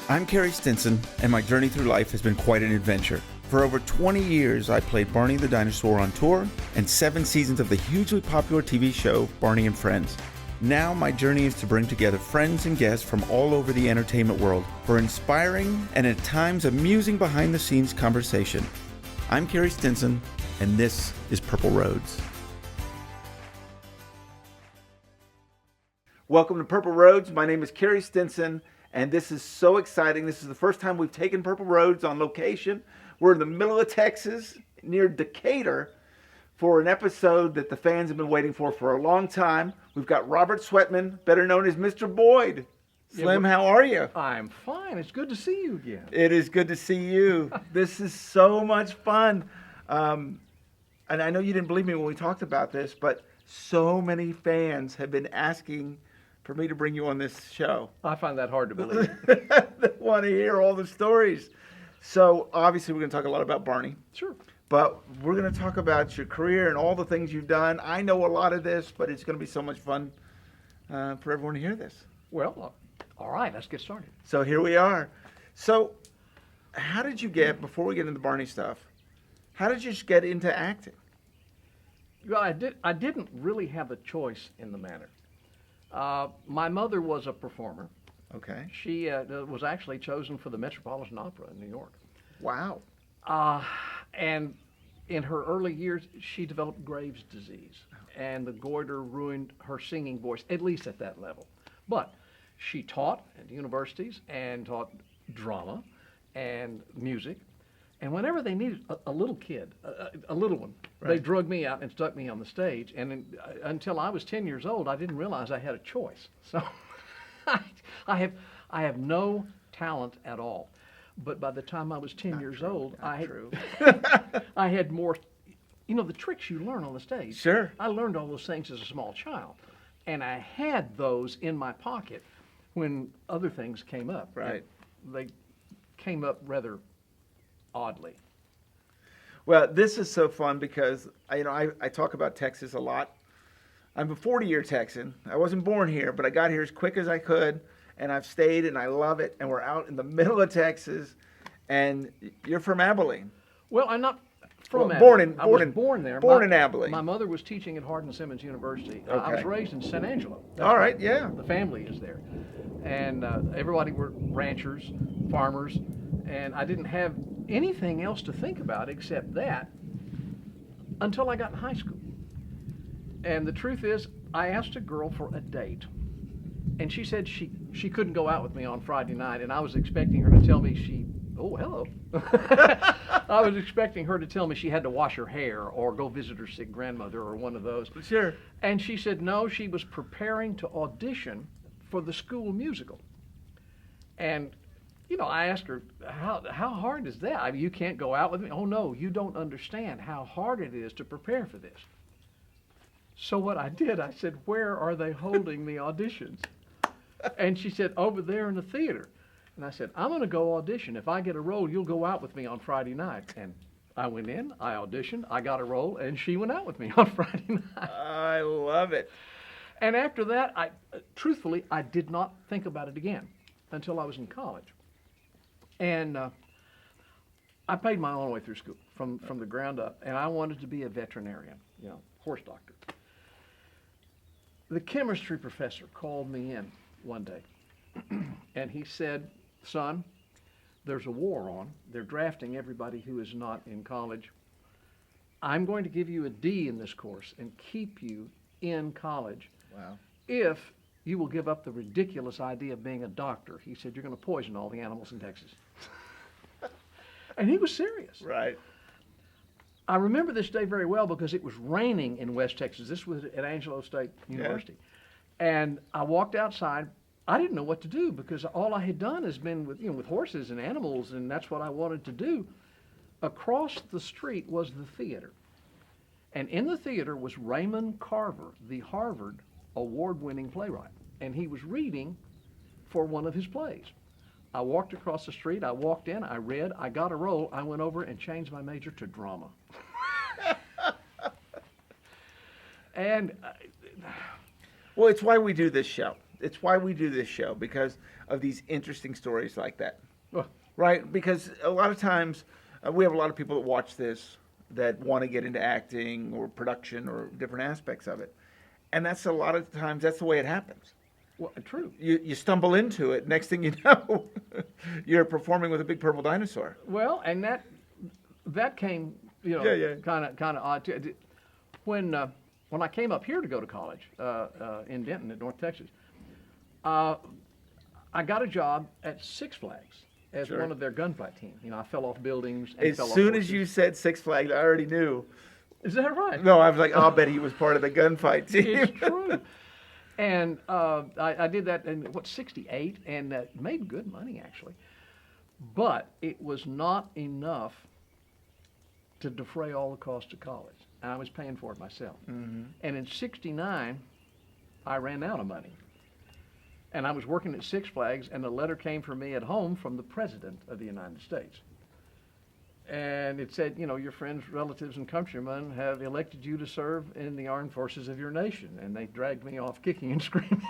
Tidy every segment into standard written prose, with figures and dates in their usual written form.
I'm Carey Stinson, and my journey through life has been quite an adventure. For over 20 years, I played Barney the Dinosaur on tour and 7 seasons of the hugely popular TV show Barney and Friends. Now my journey is to bring together friends and guests from all over the entertainment world for inspiring and at times amusing behind-the-scenes conversation. I'm Carey Stinson, and this is Purple Roads. Welcome to Purple Roads. My name is Carey Stinson, and this is so exciting. This is the first time we've taken Purple Roads on location. We're in the middle of Texas, near Decatur, for an episode that the fans have been waiting for a long time. We've got Robert Sweatmon, better known as Mr. Boyd. Slim, how are you? I'm fine. It's good to see you again. It is good to see you. This is so much fun. And I know you didn't believe me when we talked about this, but so many fans have been asking for me to bring you on this show. I find that hard to believe. They want to hear all the stories. So obviously we're going to talk a lot about Barney. Sure. But we're going to talk about your career and all the things you've done. I know a lot of this, but it's going to be so much fun for everyone to hear this. Well, all right, let's get started. So here we are. So how did you get, before we get into the Barney stuff, how did you just get into acting? Well, I didn't really have a choice in the matter. My mother was a performer. Okay. She was actually chosen for the Metropolitan Opera in New York. Wow. And in her early years, she developed Graves' disease, and the goiter ruined her singing voice, at least at that level. But she taught at universities and taught drama and music. And whenever they needed a little kid, a little one, right, they drug me out and stuck me on the stage. And until I was 10 years old, I didn't realize I had a choice. So I have no talent at all. But by the time I was 10 years old, I had more, the tricks you learn on the stage. Sure. I learned all those things as a small child. And I had those in my pocket when other things came up. Right. And they came up rather oddly. Well, this is so fun because, I talk about Texas a lot. I'm a 40-year Texan. I wasn't born here, but I got here as quick as I could. And I've stayed, and I love it. And we're out in the middle of Texas, and you're from Abilene. Well, I'm not from Abilene. I was born there. Born in Abilene. My mother was teaching at Hardin-Simmons University. Okay. I was raised in San Angelo. All right, yeah. The family is there. And everybody were ranchers, farmers, and I didn't have anything else to think about except that until I got in high school. And the truth is, I asked a girl for a date. And she said she couldn't go out with me on Friday night, and I was expecting her to tell me hello. I was expecting her to tell me she had to wash her hair or go visit her sick grandmother or one of those. Sure. And she said no, she was preparing to audition for the school musical. And, I asked her, how hard is that? I mean, you can't go out with me? Oh, no, you don't understand how hard it is to prepare for this. So what I did, I said, where are they holding the auditions? And she said, over there in the theater. And I said, I'm going to go audition. If I get a role, you'll go out with me on Friday night. And I went in, I auditioned, I got a role, and she went out with me on Friday night. I love it. And after that, truthfully, I did not think about it again until I was in college. And I paid my own way through school from the ground up, and I wanted to be a veterinarian, horse doctor. The chemistry professor called me in one day, and he said, son, there's a war on. They're drafting everybody who is not in college. I'm going to give you a D in this course and keep you in college. Wow. If you will give up the ridiculous idea of being a doctor. He said, you're going to poison all the animals in Texas. And he was serious. Right. I remember this day very well because it was raining in West Texas. This was at Angelo State University. Yeah. And I walked outside. I didn't know what to do because all I had done has been with horses and animals, and that's what I wanted to do. Across the street was the theater. And in the theater was Raymond Carver, the Harvard award-winning playwright. And he was reading for one of his plays. I walked across the street, I walked in, I read, I got a role, I went over and changed my major to drama. And well, it's why we do this show. it's why we do this show, because of these interesting stories like that. Well, Right? Because a lot of times we have a lot of people that watch this that want to get into acting or production or different aspects of it. And that's a lot of times, that's the way it happens. well, true. You stumble into it. Next thing you know, you're performing with a big purple dinosaur. Well, and that came, Yeah. kind of odd too. When I came up here to go to college in Denton, at North Texas, I got a job at Six Flags as Sure. one of their gunfight team. I fell off buildings. And As fell off soon as horses. you said Six Flags, I already knew. Is that right? No, I was like, I'll bet he was part of the gunfight team. It's true. And I did that in, '68, and made good money, actually. But it was not enough to defray all the costs of college. I was paying for it myself. Mm-hmm. And in '69, I ran out of money. And I was working at Six Flags, and a letter came for me at home from the President of the United States. And it said, your friends, relatives, and countrymen have elected you to serve in the armed forces of your nation. And they dragged me off kicking and screaming.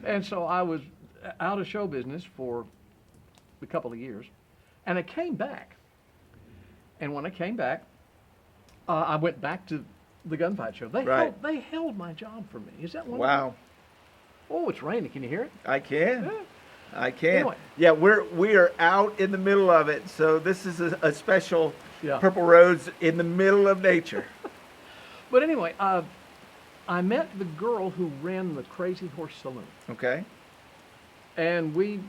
And so I was out of show business for a couple of years. And I came back. And when I came back, I went back to the gunfight show. They held my job for me. Is that wonderful? Wow. Oh, it's raining. Can you hear it? I can. Yeah. I can. Anyway. Yeah, we are out in the middle of it. So this is a special Yeah. Purple Roads in the middle of nature. But anyway, I met the girl who ran the Crazy Horse Saloon. Okay. And we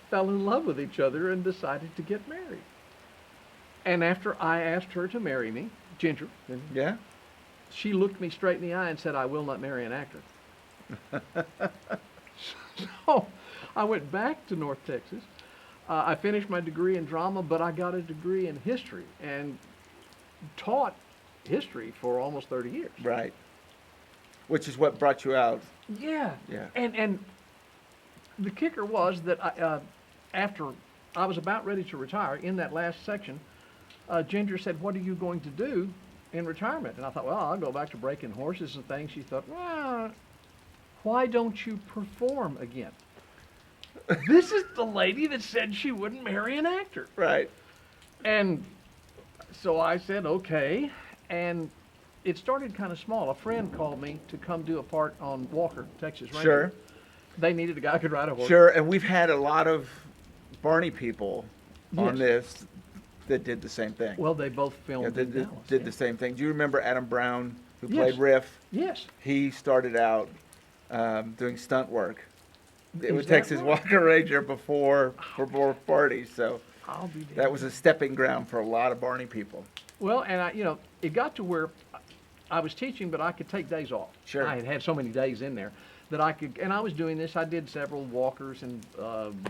fell in love with each other and decided to get married. And after I asked her to marry me, Ginger, Yeah. she looked me straight in the eye and said, "I will not marry an actor." So I went back to North Texas. I finished my degree in drama, but I got a degree in history and taught history for almost 30 years. Right. Which is what brought you out. Yeah. Yeah. And the kicker was that after I was about ready to retire, in that last section, Ginger said, "What are you going to do in retirement?" And I thought, well, I'll go back to breaking horses and things. She thought, well, why don't you perform again? This is the lady that said she wouldn't marry an actor. Right. And so I said, okay. And it started kind of small. A friend called me to come do a part on Walker, Texas Ranger. Sure. They needed a guy who could ride a horse. Sure. And we've had a lot of Barney people on Yes. this that did the same thing. Well, they both Yeah, filmed they in Dallas. did the same thing. Do you remember Adam Brown, who Yes. played Riff? Yes. He started out doing stunt work. It was Is that Texas right? Walker Ranger before parties, so I'll be there. that was a stepping ground for a lot of Barney people. Well, and it got to where I was teaching, but I could take days off. Sure. I had had so many days in there that I could, and I was doing this. I did several walkers and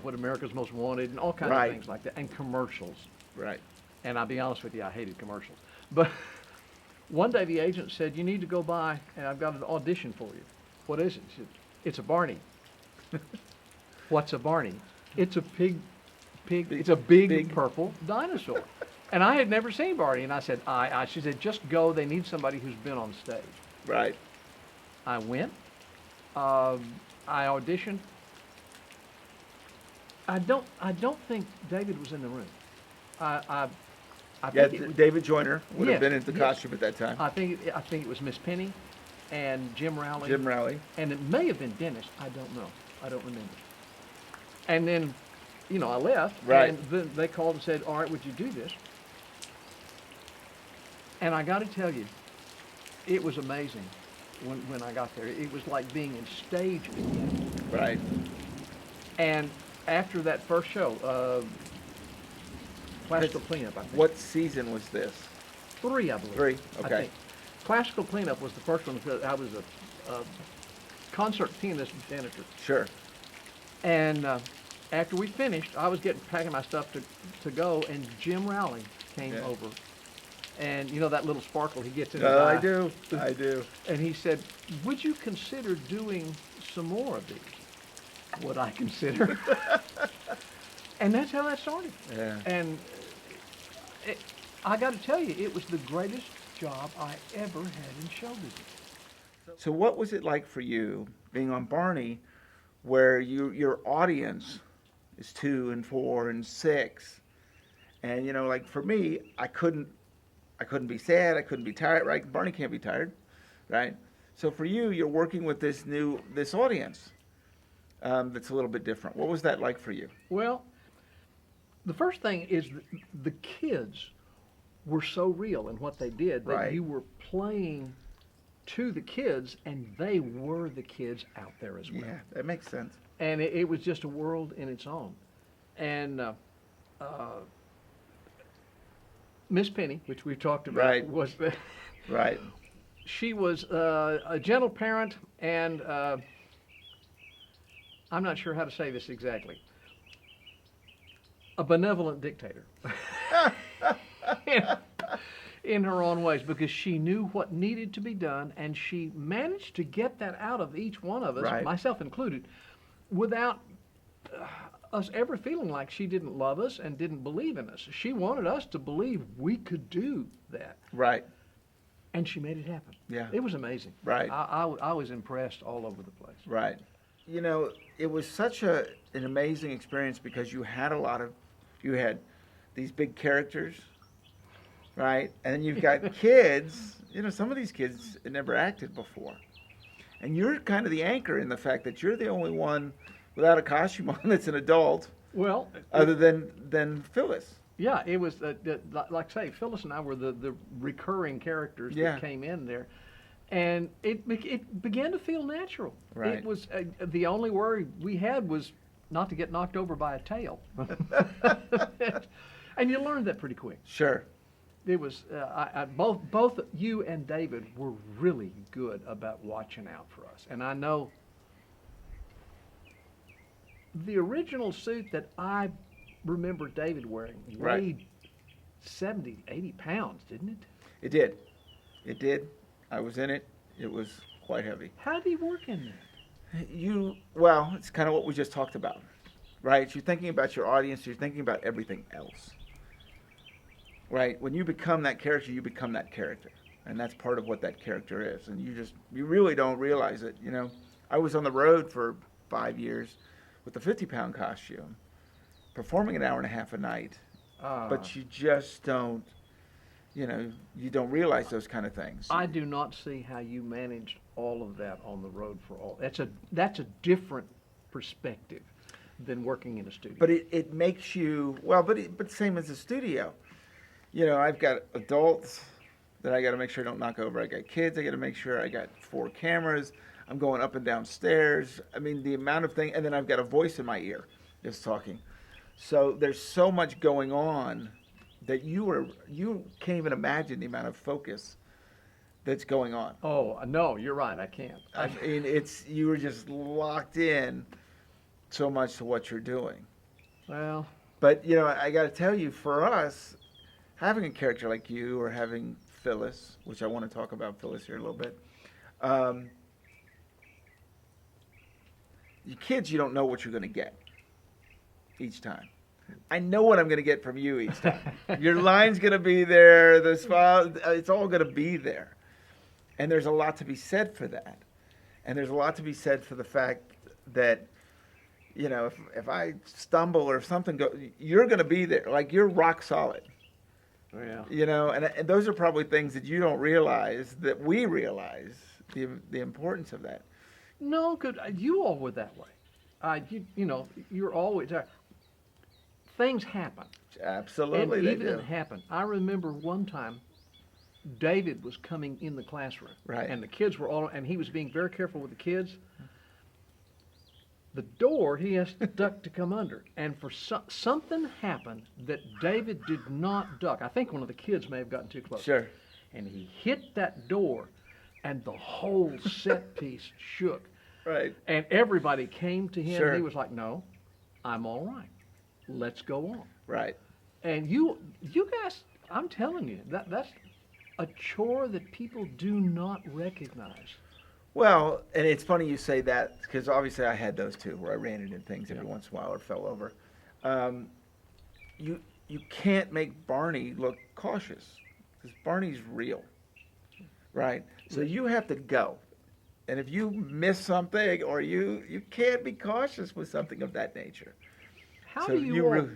What America's Most Wanted and all kinds Right. of things like that, and commercials. Right. And I'll be honest with you, I hated commercials. But one day the agent said, "You need to go by, and I've got an audition for you." "What is it?" She said, "It's a Barney." "What's a Barney?" "It's a it's a big purple dinosaur." And I had never seen Barney, and I said, she said, "Just go, they need somebody who's been on stage." Right. I went, I auditioned. I don't think David was in the room. I Yeah, think David Joyner would Yes, have been in the yes. costume at that time. I think it was Miss Penny and Jim Rowley. Jim Rowley. And it may have been Dennis. I don't know. I don't remember. And then, I left. Right. And then they called and said, "All right, would you do this?" And I got to tell you, it was amazing when I got there. It was like being in stage again. Right. And after that first show, Classical Cleanup, I think. What season was this? 3, I believe. 3, I okay. think. Classical Cleanup was the first one because I was a concert pianist and janitor. Sure. And after we finished, I was packing my stuff to go, and Jim Rowley came Yeah. over. And that little sparkle he gets in his Oh, eye. I do. And he said, "Would you consider doing some more of these?" Would I consider? And that's how that started. Yeah. And I got to tell you, it was the greatest job I ever had in show business. So what was it like for you being on Barney, where your audience is 2 and 4 and 6, and like for me, I couldn't be sad, I couldn't be tired, right? Barney can't be tired, right? So for you, you're working with this audience that's a little bit different. What was that like for you? Well, the first thing is the kids were so real in what they did that Right. you were playing to the kids, and they were the kids out there as well. Yeah, that makes sense. And it was just a world in its own. And Miss Penny, which we've talked about, Right. was Right. she was a gentle parent, and I'm not sure how to say this exactly. A benevolent dictator. In her own ways, because she knew what needed to be done, and she managed to get that out of each one of us, Right. myself included, without us ever feeling like she didn't love us and didn't believe in us. She wanted us to believe we could do that, Right. and she made it happen. Yeah. It was amazing. Right. I was impressed all over the place. Right. It was such an amazing experience because you had these big characters, right? And then you've got kids, some of these kids had never acted before. And you're kind of the anchor in the fact that you're the only one without a costume on that's an adult, Well, other than Phyllis. yeah, it was, like I say, Phyllis and I were the recurring characters Yeah. that came in there. And it began to feel natural. Right. It was, the only worry we had was not to get knocked over by a tail. And you learned that pretty quick. Sure. It was, both you and David were really good about watching out for us. And I know the original suit that I remember David wearing Right. weighed 70, 80 pounds, didn't it? It did. It did. I was in it. It was quite heavy. How did he work in that? Well, it's kind of what we just talked about, right? You're thinking about your audience. You're thinking about everything else, right? When you become that character, you become that character, and that's part of what that character is. And you really don't realize it. I was on the road for 5 years with a 50-pound costume, performing an hour and a half a night, but you just don't. You don't realize those kind of things. I do not see how you managed all of that on the road for all. That's a different perspective than working in a studio. But it makes you but same as a studio. I've got adults that I got to make sure I don't knock over. I got kids. I got to make sure I got 4 cameras. I'm going up and down stairs. I mean, the amount of thing, and then I've got a voice in my ear just talking. So there's so much going on that you can't even imagine the amount of focus that's going on. Oh, no, you're right. I can't. I mean, you were just locked in so much to what you're doing. Well, But, I got to tell you, for us, having a character like you or having Phyllis, which I want to talk about Phyllis here a little bit, you kids, you don't know what you're going to get each time. I know what I'm going to get from you each time. Your line's going to be there. The smile, it's all going to be there. And there's a lot to be said for that. And there's a lot to be said for the fact that, if I stumble or if something goes, you're going to be there. Like, you're rock solid. yeah. And those are probably things that you don't realize, that we realize, the importance of that. No, good. You all were that way. You're always there. Things happen. Absolutely, And they even do. it happened. I remember one time, David was coming in the classroom. Right. And the kids were and he was being very careful with the kids. The door he has to duck to come under. And for something happened that David did not duck. I think one of the kids may have gotten too close. Sure. And he hit that door, and the whole set piece shook. Right. And everybody came to him. Sure. He was like, "No, I'm all right. Let's go on." Right. And you guys, I'm telling you, that's a chore that people do not recognize. Well, and it's funny you say that, because obviously I had those too, where I ran into things every Yeah. once in a while or fell over. You can't make Barney look cautious, because Barney's real, right? So you have to go. And if you miss something, or you can't be cautious with something of that nature. How So do you all really,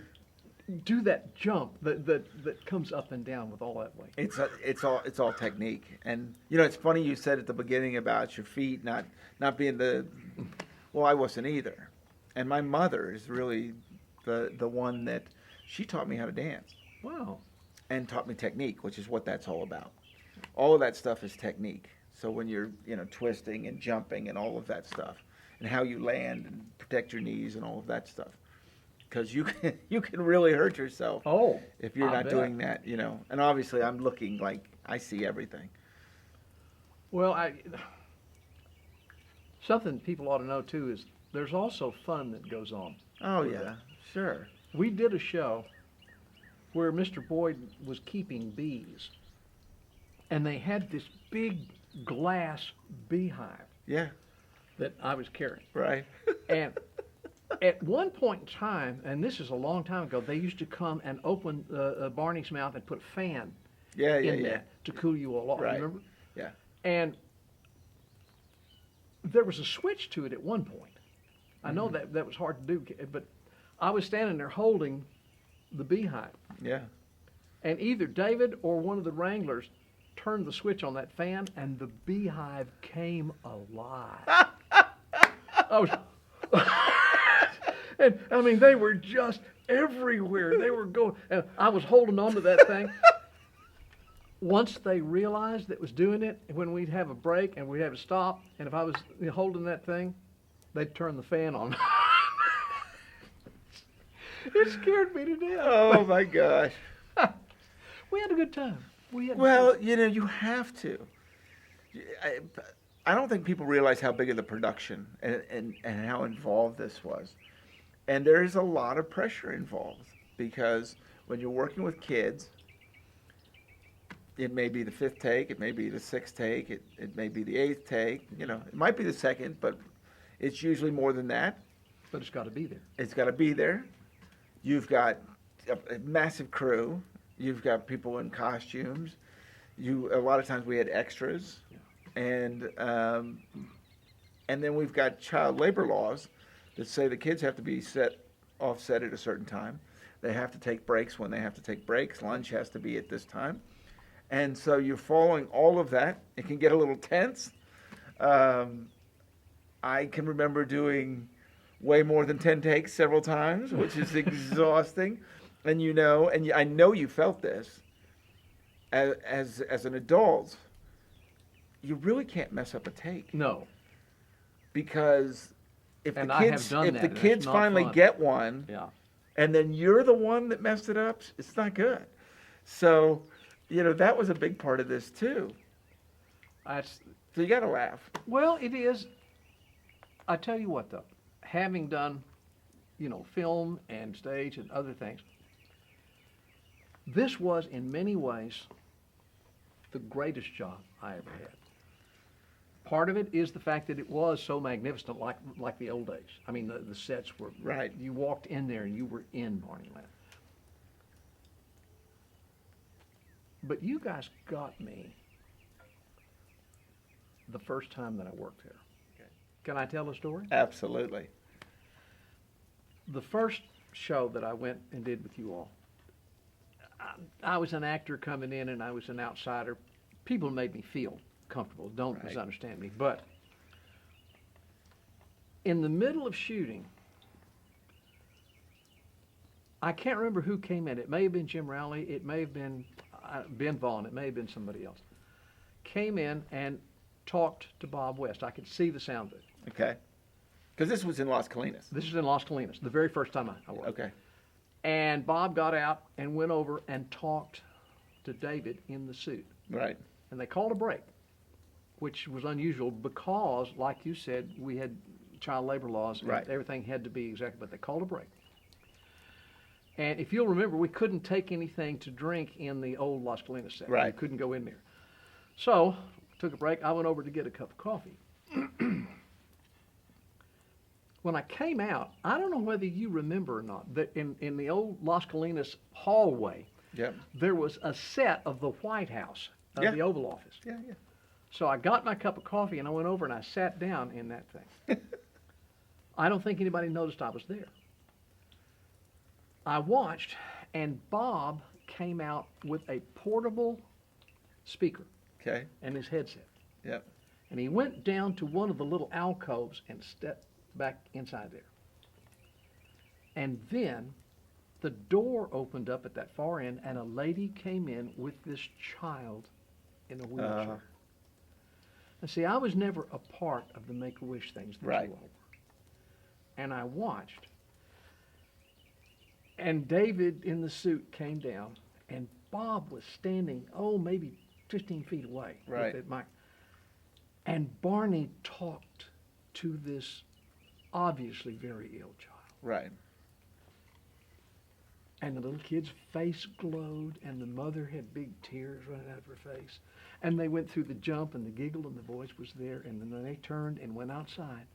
do that jump that comes up and down with all that weight? it's all technique. And it's funny you said at the beginning about your feet not being well, I wasn't either. And my mother is really the one that she taught me how to dance Wow. and taught me technique, which is what that's all about. All of that stuff is technique. So when you're twisting and jumping and all of that stuff, and how you land and protect your knees and all of that stuff, because you can really hurt yourself if you're I not bet. doing that. And obviously I'm looking like I see everything. Well, something people ought to know too is there's also fun that goes on. Oh with yeah, that. sure. We did a show where Mr. Boyd was keeping bees, and they had this big glass beehive Yeah, that I was carrying. right. And at one point in time, and this is a long time ago, they used to come and open Barney's mouth and put a fan Yeah, yeah, in yeah. there to cool you all off. Right. Remember? Yeah. And there was a switch to it at one point. I know that was hard to do, but I was standing there holding the beehive, Yeah. and either David or one of the wranglers turned the switch on that fan, and the beehive came alive. I was, and I mean, they were just everywhere. They were going, and I was holding on to that thing. Once they realized that was doing it, when we'd have a break and we'd have to stop, and if I was holding that thing, they'd turn the fan on. It scared me to death. Oh my gosh. We had a good time. Well, you have to. I don't think people realize how big of the production and how involved this was. And there's a lot of pressure involved because when you're working with kids, it may be the 5th take, it may be the 6th take, it may be the 8th take, it might be the 2nd, but it's usually more than that. But it's got to be there. It's got to be there. You've got a massive crew. You've got people in costumes. A lot of times we had extras, and then we've got child labor laws that say the kids have to be offset at a certain time. They have to take breaks when they have to take breaks. Lunch has to be at this time, and so you're following all of that. It can get a little tense. I can remember doing way more than 10 takes several times, which is exhausting. And I know you felt this as an adult. You really can't mess up a take. No. Because if And the I have kids done that, and kids it's not finally fun. get one, Yeah. and then you're the one that messed it up, it's not good. So, that was a big part of this too. So you got to laugh. Well, it is. I tell you what, though, having done, film and stage and other things, this was in many ways the greatest job I ever had. Part of it is the fact that it was so magnificent, like the old days. I mean, the sets were Right. You walked in there and you were in Barney Land. But you guys got me the first time that I worked there. Okay. Can I tell a story? Absolutely. The first show that I went and did with you all, I was an actor coming in and I was an outsider. People made me feel comfortable. Don't Right. misunderstand me. But in the middle of shooting, I can't remember who came in. It may have been Jim Rowley. It may have been Ben Vaughn. It may have been somebody else. Came in and talked to Bob West. I could see the sound booth. Okay. Because this was in Las Colinas. This is in Las Colinas, the very first time I worked. Okay. And Bob got out and went over and talked to David in the suit. Right. And they called a break, which was unusual because, like you said, we had child labor laws and Right. everything had to be exactly, but they called a break. And if you'll remember, we couldn't take anything to drink in the old Las Colinas set. Right. You couldn't go in there. So, took a break. I went over to get a cup of coffee. When I came out, I don't know whether you remember or not, that in the old Las Colinas hallway, Yep. there was a set of the White House, of Yeah. the Oval Office. Yeah, yeah. So I got my cup of coffee and I went over and I sat down in that thing. I don't think anybody noticed I was there. I watched, and Bob came out with a portable speaker Okay. and his headset. Yep. And he went down to one of the little alcoves and stepped back inside there. And then the door opened up at that far end, and a lady came in with this child in a wheelchair. And see, I was never a part of the Make-A-Wish things that Right. you all were. And I watched. And David in the suit came down, and Bob was standing, maybe 15 feet away. Right. With that mic. And Barney talked to this obviously very ill child. Right. And the little kid's face glowed, and the mother had big tears running out of her face. And they went through the jump, and the giggle, and the voice was there, and then they turned and went outside.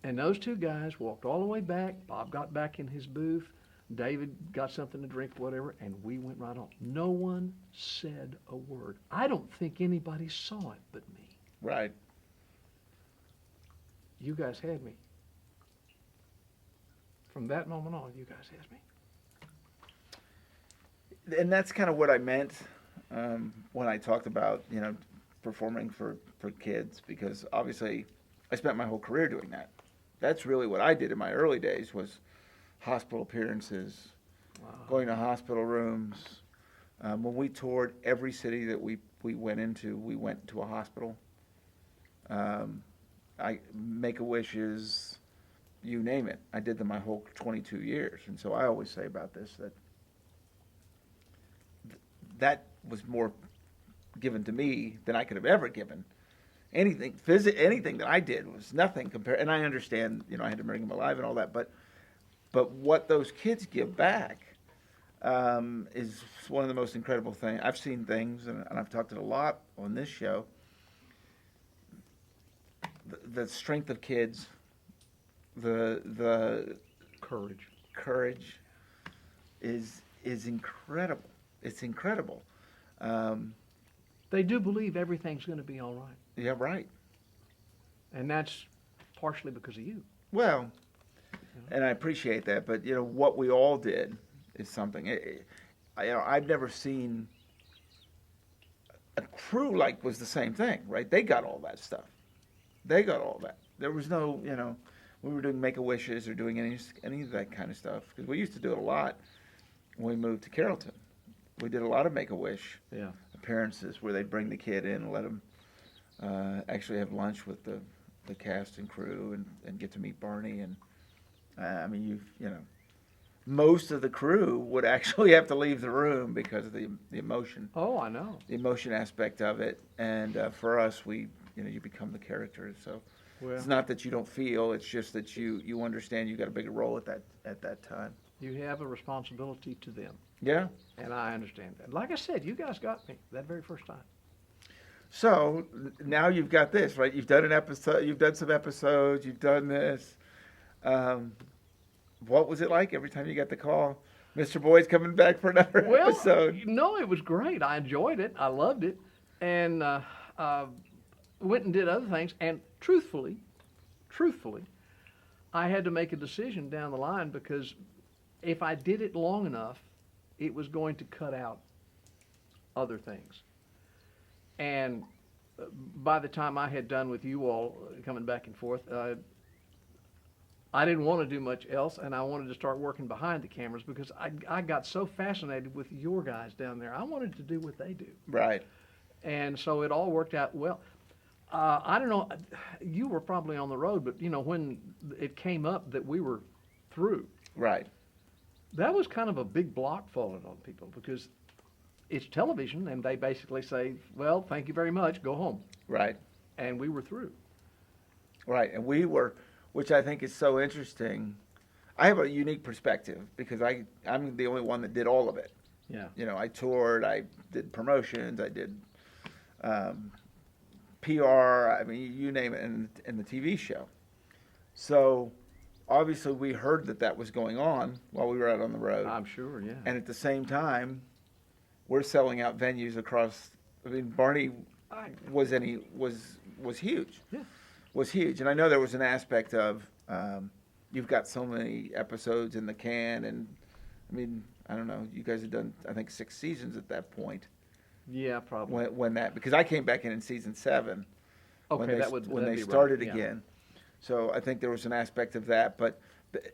And those two guys walked all the way back. Bob got back in his booth. David got something to drink, whatever, and we went right on. No one said a word. I don't think anybody saw it but me. Right. You guys had me. From that moment on, you guys had me. And that's kind of what I meant when I talked about, performing for kids, because obviously I spent my whole career doing that. That's really what I did in my early days, was hospital appearances, going to hospital rooms. When we toured every city that we went into, we went to a hospital. Make-A-Wishes, you name it. I did them my whole 22 years. And so I always say about this that that was more given to me than I could have ever given. Anything that I did was nothing compared. And I understand, I had to bring them alive and all that, but what those kids give back is one of the most incredible things. I've seen things, and I've talked it a lot on this show. The strength of kids, the courage is incredible. It's incredible. They do believe everything's going to be all right. Yeah, right. And that's partially because of you. Well, and I appreciate that, but what we all did is something. I've never seen a crew like was the same thing, right? They got all that stuff. They got all that. There was no, we were doing Make-A-Wishes or doing any of that kind of stuff, because we used to do it a lot when we moved to Carrollton. We did a lot of Make-A-Wish appearances where they'd bring the kid in and let him actually have lunch with the cast and crew and get to meet Barney. And most of the crew would actually have to leave the room because of the emotion. Oh, I know. The emotion aspect of it. And for us, you become the characters. So it's not that you don't feel, it's just that you understand you got a bigger role at that time. You have a responsibility to them. Yeah. And I understand that. Like I said, you guys got me that very first time. So now you've got this, right? You've done an episode, you've done some episodes, you've done this. What was it like every time you got the call? Mr. Boyd's coming back for another episode. No, it was great. I enjoyed it. I loved it. And went and did other things. And truthfully, I had to make a decision down the line, because if I did it long enough, it was going to cut out other things. And by the time I had done with you all coming back and forth, I didn't want to do much else, and I wanted to start working behind the cameras, because I got so fascinated with your guys down there. I wanted to do what they do. Right. And so it all worked out well. I don't know, you were probably on the road, but when it came up that we were through. Right. That was kind of a big block falling on people, because it's television, and they basically say, well, thank you very much, go home. Right. And we were through. Right, and we were, which I think is so interesting. I have a unique perspective, because I'm the only one that did all of it. Yeah. I toured, I did promotions, I did PR, you name it, in the TV show. So obviously we heard that was going on while we were out on the road. I'm sure, yeah. And at the same time, we're selling out venues across. Barney was huge. Yeah. Was huge, and I know there was an aspect of you've got so many episodes in the can, and I mean, I don't know, you guys had done I think 6 seasons at that point. Yeah, probably. When that, because I came back in season 7. Okay, when they be started right. Yeah. again. So I think there was an aspect of that, but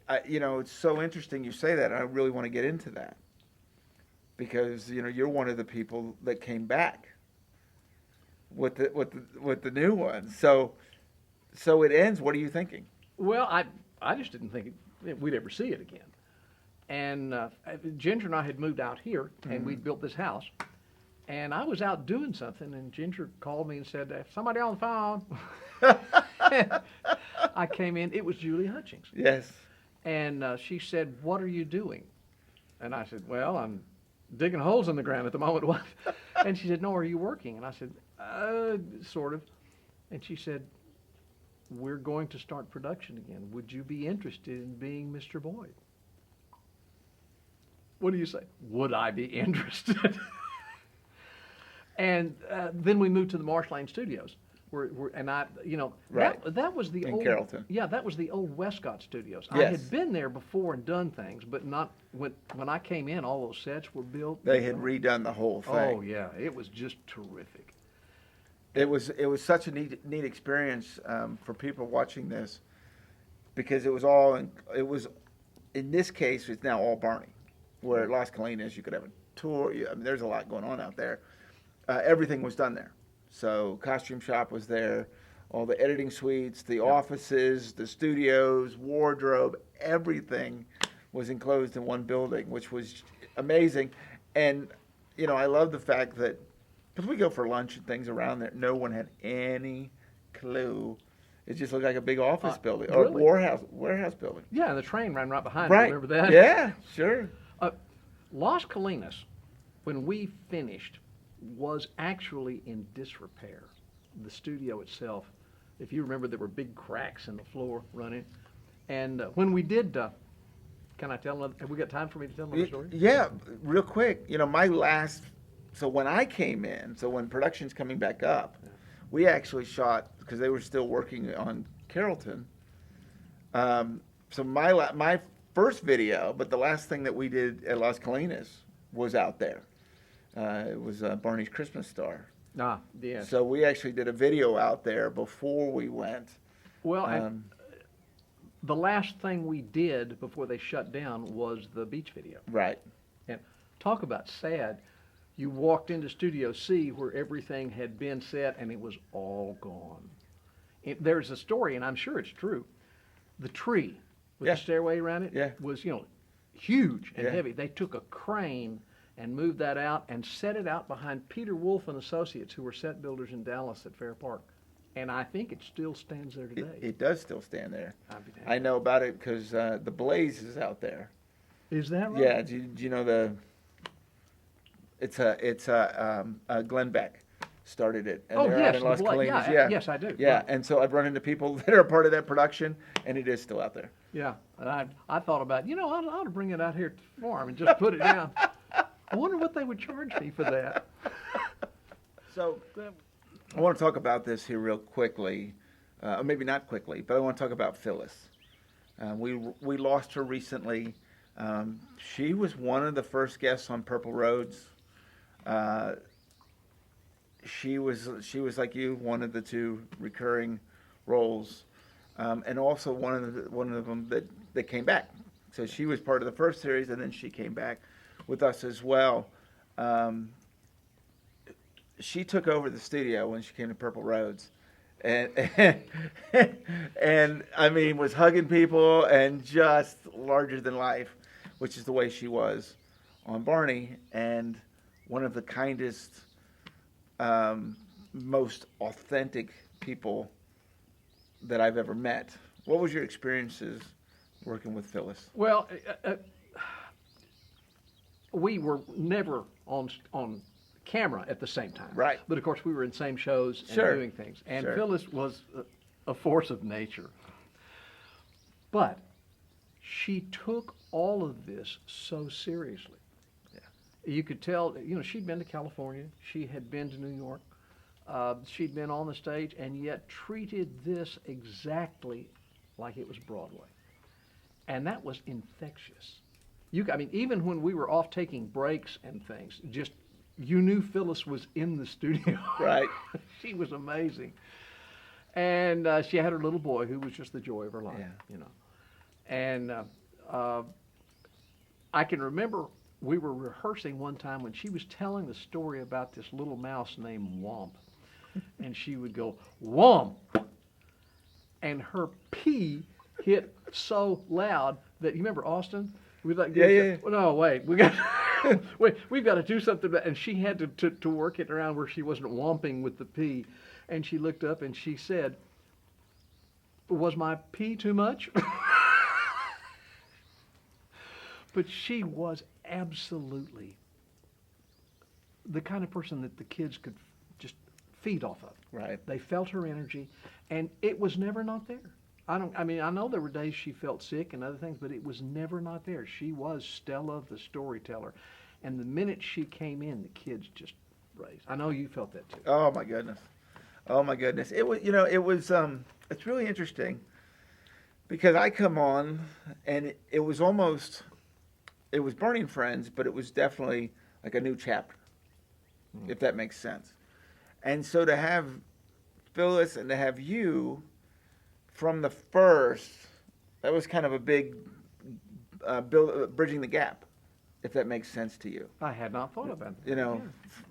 it's so interesting you say that, and I really want to get into that because you're one of the people that came back with the new one. So it ends. What are you thinking? Well, I just didn't think we'd ever see it again. And Ginger and I had moved out here, and we'd built this house. And I was out doing something, and Ginger called me and said, "Somebody on the phone." I came in. It was Julie Hutchings. Yes. And she said, "What are you doing?" And I said, "Well, I'm digging holes in the ground at the moment." What? And she said, "No, are you working?" And I said, "Sort of." And she said, "We're going to start production again. Would you be interested in being Mr. Boyd?" What do you say? Would I be interested? And then we moved to the Marsh Lane Studios, and I, Right. that was the In old Carrollton. Yeah, that was the old Westcott Studios. Yes. I had been there before and done things, but not when I came in. All those sets were built. They had redone the whole thing. Oh yeah, it was just terrific. It was such a neat experience for people watching this because it was in this case it's now all Barney. Where at Las Colinas you could have a tour. I mean, there's a lot going on out there. Everything was done there. So costume shop was there, all the editing suites, the offices, the studios, wardrobe, everything was enclosed in one building, which was amazing. And I love the fact that because we go for lunch and things around there, no one had any clue. It just looked like a big office building or really? warehouse building. Yeah, and the train ran right behind Right. it. Remember that? Yeah, sure. Las Colinas, when we finished, was actually in disrepair. The studio itself, if you remember, there were big cracks in the floor running. And when we did, can I tell another? Have we got time for me to tell another story? Yeah, real quick. So when I came in, so when production's coming back up, we actually shot, because they were still working on Carrollton. So my first video, but the last thing that we did at Las Colinas was out there. It was Barney's Christmas Star. Ah, yes. So we actually did a video out there before we went. Well, and the last thing we did before they shut down was the beach video. Right. And talk about sad. You walked into Studio C where everything had been set and it was all gone. There's a story, and I'm sure it's true. The tree with the stairway around it was, huge and heavy. They took a crane and moved that out and set it out behind Peter Wolf and Associates, who were set builders in Dallas at Fair Park. And I think it still stands there today. It does still stand there. I know about it because the Blaze is out there. Is that right? Yeah. Do you know it's Glenn Beck started it. And they're out in Las Colinas. Yes, I do. Yeah, Right. and so I've run into people that are part of that production, and it is still out there. Yeah, and I thought about, I ought to bring it out here to the farm and just put it down. I wonder what they would charge me for that. So I want to talk about this here real quickly, or maybe not quickly, but I want to talk about Phyllis. We lost her recently. She was one of the first guests on Purple Roads. She was like you, one of the 2 recurring roles, and also one of them that came back. So she was part of the first series, and then she came back with us as well. She took over the studio when she came to Purple Roads, and I mean was hugging people and just larger than life, which is the way she was on Barney, and one of the kindest, most authentic people that I've ever met. What was your experiences working with Phyllis? Well, we were never on camera at the same time. Right. But of course we were in same shows and Sure. doing things. And Sure. Phyllis was a force of nature. But she took all of this so seriously. Yeah. You could tell, she'd been to California. She had been to New York. she'd been on the stage and yet treated this exactly like it was Broadway. And that was infectious. Even when we were off taking breaks and things, just you knew Phyllis was in the studio. Right. She was amazing. And she had her little boy who was just the joy of her life, And I can remember we were rehearsing one time when she was telling the story about this little mouse named Womp. And she would go, Womp! And her P hit so loud that, you remember Austin? We'd like, yeah. Well, no, wait, we've got to do something. And she had to work it around where she wasn't womping with the P. And she looked up and she said, was my P too much? But she was absolutely the kind of person that the kids could just feed off of. Right. They felt her energy, and it was never not there. I know there were days she felt sick and other things, but it was never not there. She was Stella the storyteller. And the minute she came in, the kids just raised. I know you felt that too. Oh my goodness. It was, it's really interesting because I come on and it was Barney Friends, but it was definitely like a new chapter, if that makes sense. And so to have Phyllis and to have you from the first, that was kind of a big bridging the gap, if that makes sense to you. I had not thought about that.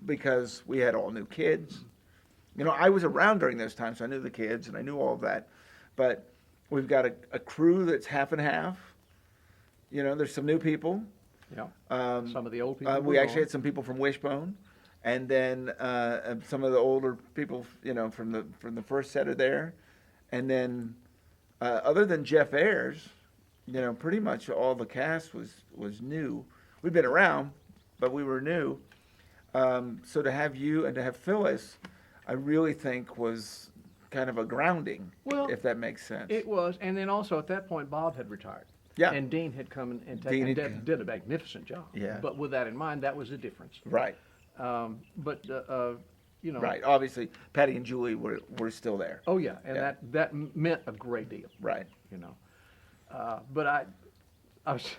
Because we had all new kids. I was around during those times, so I knew the kids and I knew all of that. But we've got a crew that's half and half. There's some new people. Yeah. Some of the old people. We actually had some people from Wishbone, and then some of the older people, from the first set are there, and then other than Jeff Ayers, pretty much all the cast was new. We've been around, but we were new. So to have you and to have Phyllis, I really think was kind of a grounding, if that makes sense. It was, and then also at that point, Bob had retired. Yeah. And Dean had come and did a magnificent job. Yeah. But with that in mind, that was a difference. Right. Right. Obviously, Patty and Julie were still there. Oh yeah, and that meant a great deal. Right. But I was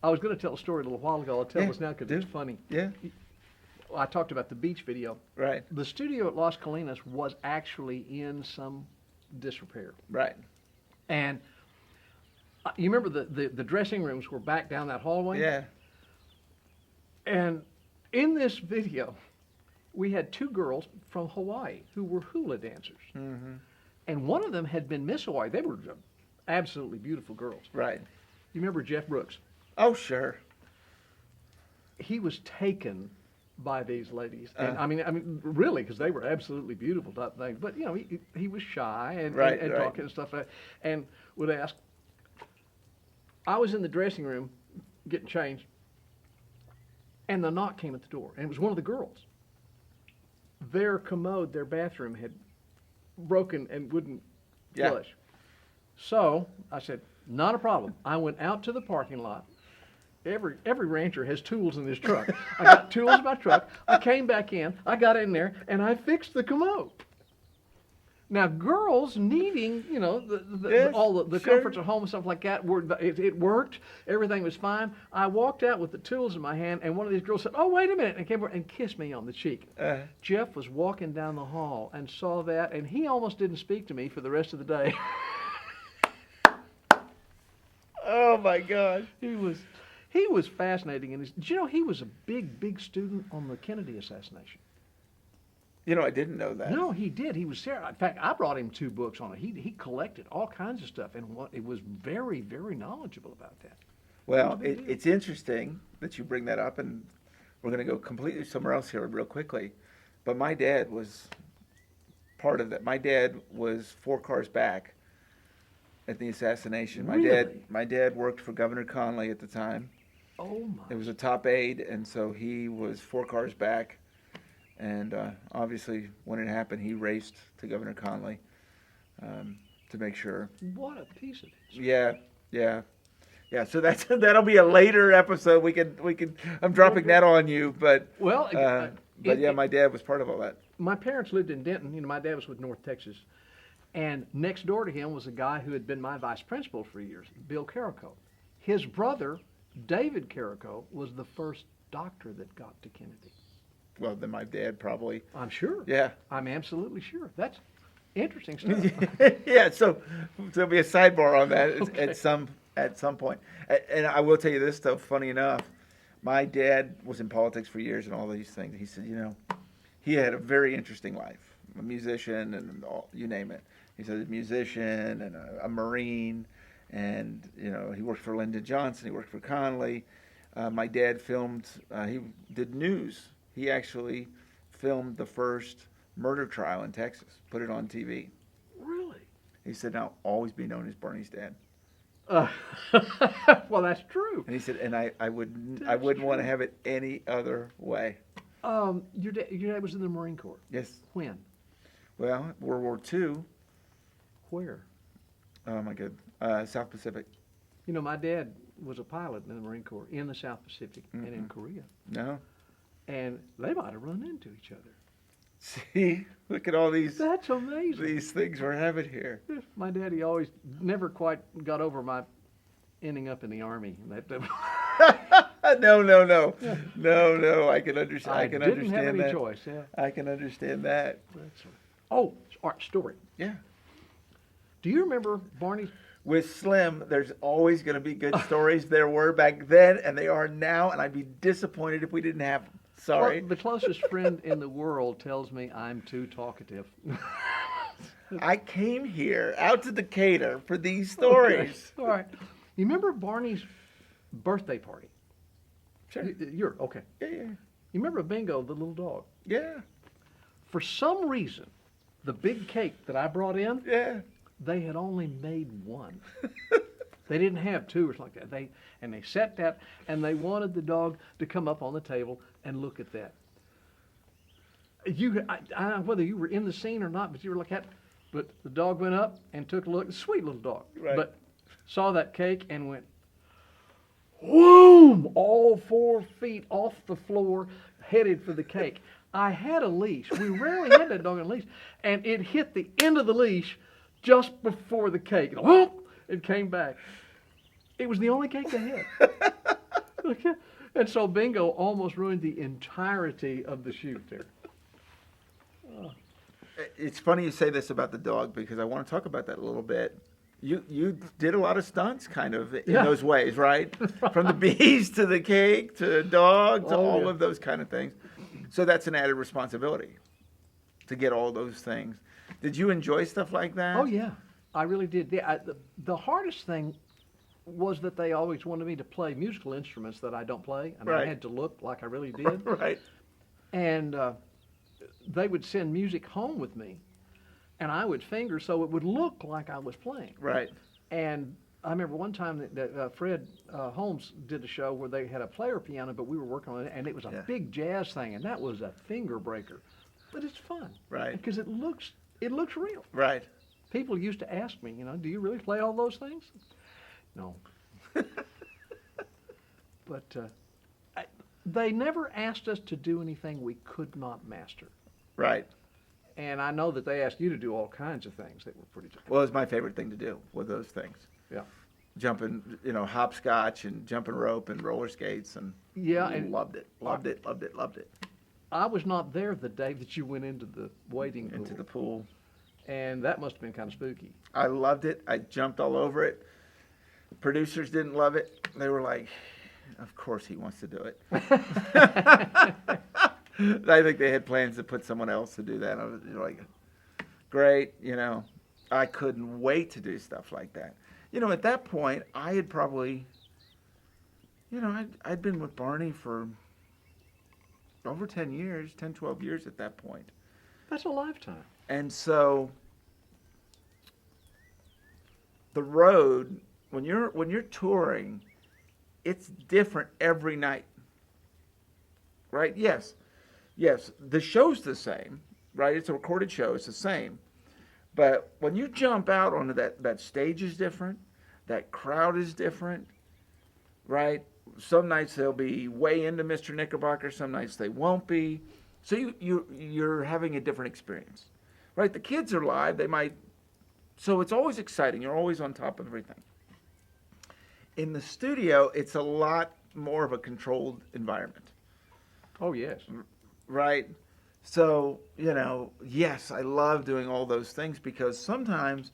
going to tell a story a little while ago. I'll tell this now because it's funny. Yeah. I talked about the beach video. Right. The studio at Las Colinas was actually in some disrepair. Right. And you remember the dressing rooms were back down that hallway? Yeah. And in this video, we had two girls from Hawaii who were hula dancers. Mm-hmm. And one of them had been Miss Hawaii. They were absolutely beautiful girls. Right. You remember Jeff Brooks? Oh, sure. He was taken by these ladies. And I mean, really, because they were absolutely beautiful type things. But, he was shy and talking and stuff. And would ask. I was in the dressing room getting changed, and the knock came at the door. And it was one of the girls. Their commode, their bathroom had broken and wouldn't flush. So I said, not a problem. I went out to the parking lot. Every rancher has tools in his truck. I got tools in my truck. I came back in. I got in there, and I fixed the commode. Now, girls needing, all the comforts at home and stuff like that, it worked. Everything was fine. I walked out with the tools in my hand, and one of these girls said, "Oh, wait a minute," and came over and kissed me on the cheek. Jeff was walking down the hall and saw that, and he almost didn't speak to me for the rest of the day. Oh my gosh. He was fascinating. And did you know he was a big student on the Kennedy assassination? I didn't know that. No, he did. He was there. In fact, I brought him 2 books on it. He collected all kinds of stuff, and it was very, very knowledgeable about that. Well, it's interesting that you bring that up, and we're going to go completely somewhere else here real quickly. But my dad was part of that. My dad was 4 cars back at the assassination. Really? My dad worked for Governor Conley at the time. Oh my! It was a top aide, and so he was 4 cars back. And obviously, when it happened, he raced to Governor Conley to make sure. What a piece of history! Yeah. So that'll be a later episode. We can. I'm dropping that on you, but my dad was part of all that. my parents lived in Denton. You know, my dad was with North Texas. And next door to him was a guy who had been my vice principal for years, Bill Carrico. His brother, David Carrico, was the first doctor that got to Kennedy. Well, then my dad probably. I'm sure. Yeah. I'm absolutely sure. That's interesting stuff. Yeah, so there'll be a sidebar on that Okay. at some point. And I will tell you this, though, funny enough, my dad was in politics for years and all these things. He said, you know, he had a very interesting life, a musician and all, you name it. He said a musician and a Marine, and, you know, he worked for Lyndon Johnson, he worked for Connolly. My dad filmed, he did news. He actually filmed the first murder trial in Texas, put it on TV. Really? He said, "I'll always be known as Barney's dad." Well, that's true. And he said, "And I wouldn't want to have it any other way." Your dad was in the Marine Corps. Yes. When? Well, World War II. Where? Oh my God, South Pacific. You know, my dad was a pilot in the Marine Corps in the South Pacific and in Korea. No. And they might have run into each other. See, look at all these That's amazing. these things we're having here. My daddy always never quite got over my ending up in the Army. No. I can understand. I can didn't understand have any that. choice. Yeah. I can understand that. Oh, art story. Yeah. Do you remember Barney's? With Slim, there's always going to be good stories. There were back then, and they are now, and I'd be disappointed if we didn't have them. Sorry. Well, the closest friend in the world tells me I'm too talkative. I came here out to Decatur for these stories. Okay. All right. You remember Barney's birthday party? Sure. You're okay. Yeah. You remember Bingo, the little dog? Yeah. For some reason, the big cake that I brought in, Yeah. they had only made one. They didn't have two or something like that. They set that, and they wanted the dog to come up on the table and look at that. I don't know whether you were in the scene or not, but you were like that. But the dog went up and took a look. Sweet little dog. Right. But saw that cake and went, whoom, all 4 feet off the floor, headed for the cake. I had a leash. We rarely had that dog on a leash. And it hit the end of the leash just before the cake. Whoop, it came back. It was the only cake they had. Okay. And so Bingo almost ruined the entirety of the shoot there. It's funny you say this about the dog because I want to talk about that a little bit. You did a lot of stunts kind of in those ways, right? From the bees to the cake to the dog to all of those kind of things. So that's an added responsibility to get all those things. Did you enjoy stuff like that? Oh, yeah. I really did. The hardest thing was that they always wanted me to play musical instruments that I don't play. I mean, I had to look like I really did. Right. And they would send music home with me, and I would finger so it would look like I was playing. Right. And I remember one time that Fred Holmes did a show where they had a player piano, but we were working on it, and it was a big jazz thing, and that was a finger breaker. But it's fun. Right. Because it looks real. Right. People used to ask me, do you really play all those things? No. But they never asked us to do anything we could not master. Right. And I know that they asked you to do all kinds of things that were pretty tough. Well, it's my favorite thing to do with those things. Yeah. Jumping, hopscotch and jumping rope and roller skates and loved it. I was not there the day that you went into the wading pool. Into the pool. And that must have been kind of spooky. I loved it. I jumped all over it. Producers didn't love it. They were like, of course he wants to do it. I think they had plans to put someone else to do that. I was like, great, I couldn't wait to do stuff like that. At that point, I had probably, I'd been with Barney for over 10 years, 10, 12 years at that point. That's a lifetime. And so the road, when you're touring, it's different every night. Right? Yes, the show's the same, right? It's a recorded show, it's the same. But when you jump out onto that stage is different, that crowd is different, right? Some nights they'll be way into Mr. Knickerbocker, some nights they won't be. So you're having a different experience, right? The kids are live. They might, so it's always exciting. You're always on top of everything. In the studio, it's a lot more of a controlled environment. Oh, yes. Right? So, yes, I love doing all those things because sometimes,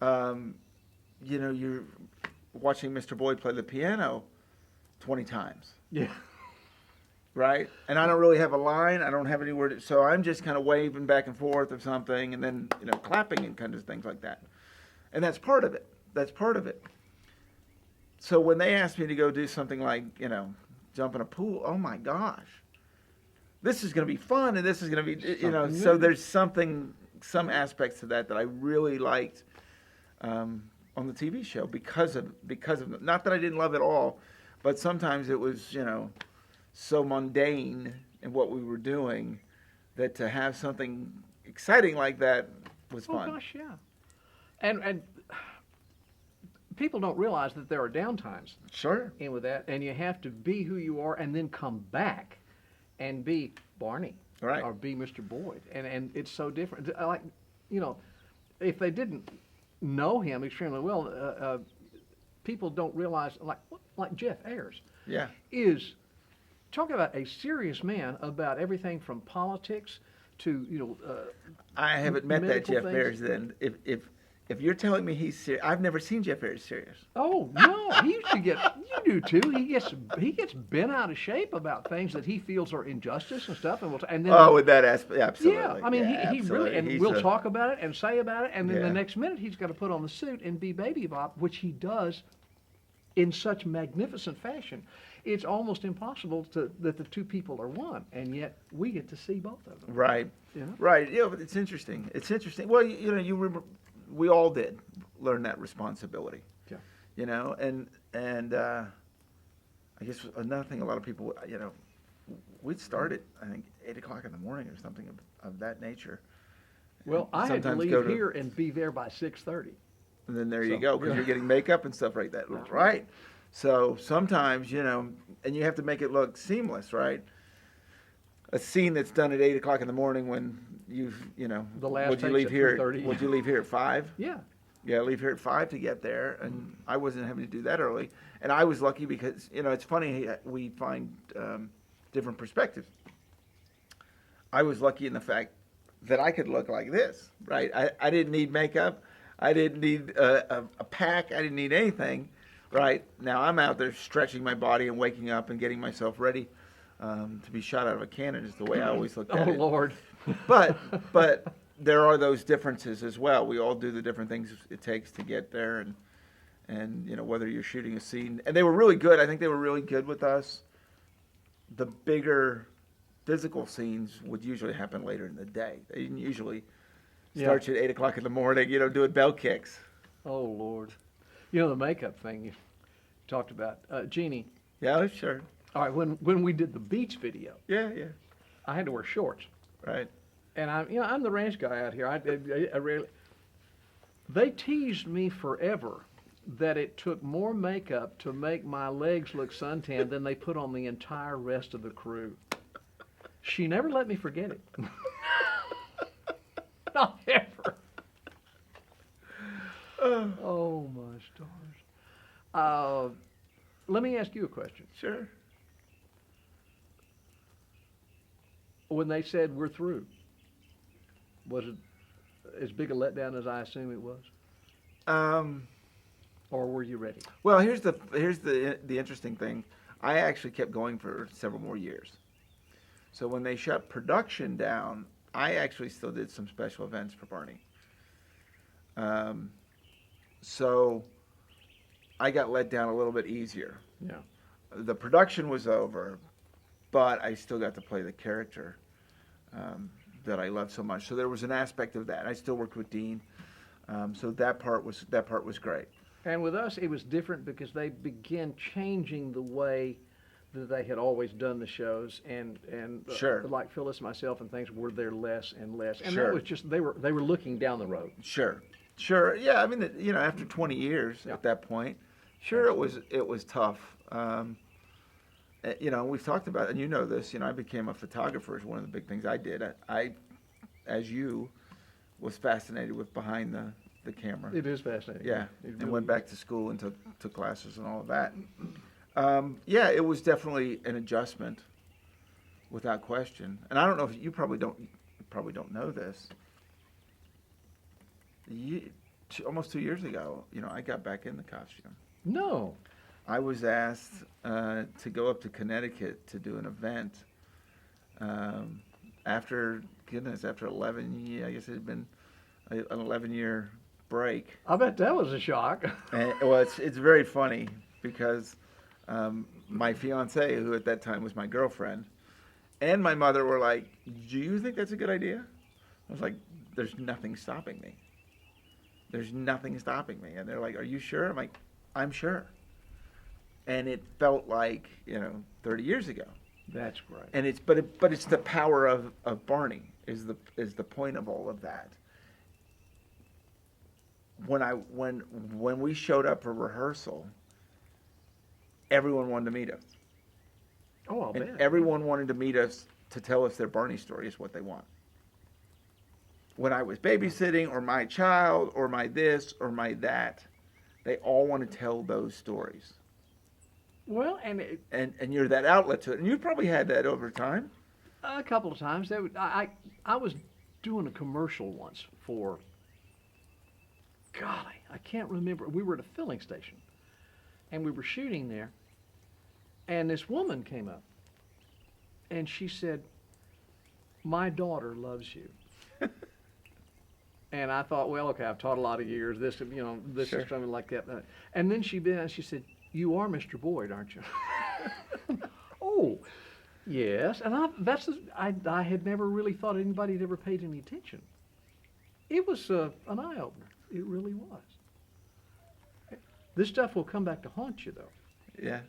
you're watching Mr. Boyd play the piano 20 times. Yeah. Right? And I don't really have a line. I don't have any word. So I'm just kind of waving back and forth or something and then, clapping and kind of things like that. And that's part of it. So when they asked me to go do something like, jump in a pool, oh my gosh. This is going to be fun, and this is going to be, so there's some aspects to that I really liked on the TV show because of, not that I didn't love it all, but sometimes it was, so mundane in what we were doing that to have something exciting like that was fun. Oh gosh, yeah. And people don't realize that there are downtimes. Sure. In with that, and you have to be who you are and then come back and be Barney, right, or be Mr. Boyd, and it's so different. Like, if they didn't know him extremely well, people don't realize, like Jeff Ayers, yeah, is talking about a serious man about everything from politics to I haven't met that Jeff things. Ayers. Then if you're telling me he's serious, I've never seen Jeff Ayers serious. Oh no, he used to get. You do too. He gets bent out of shape about things that he feels are injustice and stuff, and then with that aspect, absolutely. Yeah, I mean, he really, and we'll talk about it and say about it, and then the next minute he's got to put on the suit and be Baby Bop, which he does in such magnificent fashion. It's almost impossible that the two people are one, and yet we get to see both of them. Right. Right. Yeah, but it's interesting. Well, you remember. We all did learn that responsibility, and I guess another thing, a lot of people, we'd start at, I think, 8 o'clock in the morning or something of that nature. Well, I had to leave here and be there by 6:30. And then there you go, because you're getting makeup and stuff like that, right? So sometimes, and you have to make it look seamless, right? A scene that's done at 8 o'clock in the morning when the last would you leave here? 3:30. Would you leave here at 5? Yeah. Yeah, leave here at 5 to get there, and I wasn't having to do that early. And I was lucky because it's funny, we find different perspectives. I was lucky in the fact that I could look like this, right? I didn't need makeup, I didn't need a pack, I didn't need anything, right? Now I'm out there stretching my body and waking up and getting myself ready. To be shot out of a cannon is the way I always looked at it. Oh, Lord. But there are those differences as well. We all do the different things it takes to get there, and whether you're shooting a scene. And they were really good. I think they were really good with us. The bigger physical scenes would usually happen later in the day. They didn't usually start you at 8 o'clock in the morning, doing bell kicks. Oh, Lord. The makeup thing you talked about. Jeannie. Yeah, sure. All right, when we did the beach video. Yeah. I had to wear shorts. Right. And I'm the ranch guy out here. I rarely. They teased me forever that it took more makeup to make my legs look suntan than they put on the entire rest of the crew. She never let me forget it. Not ever. Oh my stars. Let me ask you a question. Sure. When they said we're through, was it as big a letdown as I assume it was? Or were you ready? Well, here's the interesting thing. I actually kept going for several more years. So when they shut production down, I actually still did some special events for Barney. So I got let down a little bit easier. Yeah. The production was over, but I still got to play the character that I loved so much. So there was an aspect of that. I still worked with Dean, so that part was great. And with us, it was different because they began changing the way that they had always done the shows, and Sure. Like Phyllis and myself and things were there less and less, and Sure. that was just they were looking down the road. Sure. Yeah, I mean, after 20 years at that point, sure, it was tough. we've talked about it, and you know this. I became a photographer. Is one of the big things I did. I, as you, was fascinated with behind the camera. It is fascinating. Yeah, It and went back to school and took classes and all of that. Yeah, it was definitely an adjustment, without question. And I don't know if you probably don't know this. Almost 2 years ago, I got back in the costume. No. I was asked to go up to Connecticut to do an event. After 11 years, I guess it had been an 11-year break. I bet that was a shock. And, well, it's very funny because my fiance, who at that time was my girlfriend, and my mother were like, "Do you think that's a good idea?" I was like, "There's nothing stopping me. There's nothing stopping me." And they're like, "Are you sure?" I'm like, "I'm sure." And it felt like 30 years ago. That's great. And it's the power of Barney is the point of all of that. When we showed up for rehearsal, everyone wanted to meet us. Oh, I'll And bet. everyone wanted to meet us to tell us their Barney story is what they want. When I was babysitting, or my child, or my this, or my that, they all want to tell those stories. Well, And you're that outlet to it. And you probably had that over time. a couple of times. I was doing a commercial once for, golly, I can't remember. We were at a filling station, and we were shooting there, and this woman came up, and she said, "My daughter loves you." And I thought, well, okay, I've taught a lot of years. This Sure. is something like that. And then she said, "You are Mr. Boyd, aren't you?" Oh, yes. And I had never really thought anybody had ever paid any attention. It was an eye opener. It really was. This stuff will come back to haunt you, though. Yeah.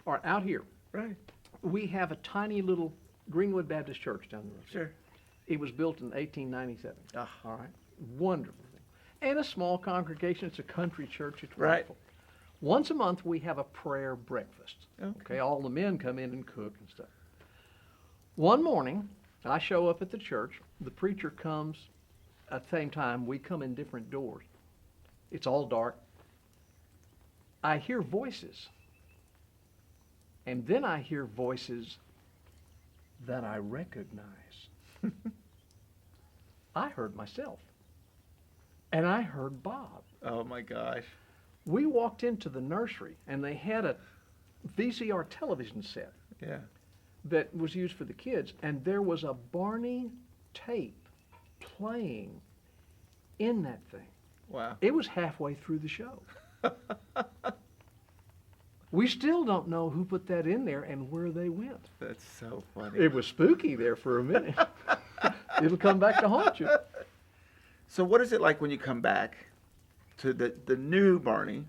All right, out here, Right. we have a tiny little Greenwood Baptist Church down the road. Sure. It was built in 1897. Ah. All right, wonderful thing. And a small congregation. It's a country church. It's Right. wonderful. Once a month, we have a prayer breakfast. Okay. All the men come in and cook and stuff. One morning, I show up at the church. The preacher comes at the same time. We come in different doors. It's all dark. I hear voices. And then I hear voices that I recognize. I heard myself. And I heard Bob. Oh my gosh. We walked into the nursery, and they had a VCR television set Yeah. that was used for the kids, and there was a Barney tape playing in that thing. Wow. It was halfway through the show. We still don't know who put that in there and where they went. That's so funny. It was spooky there for a minute. It'll come back to haunt you. So what is it like when you come back to the new Barney?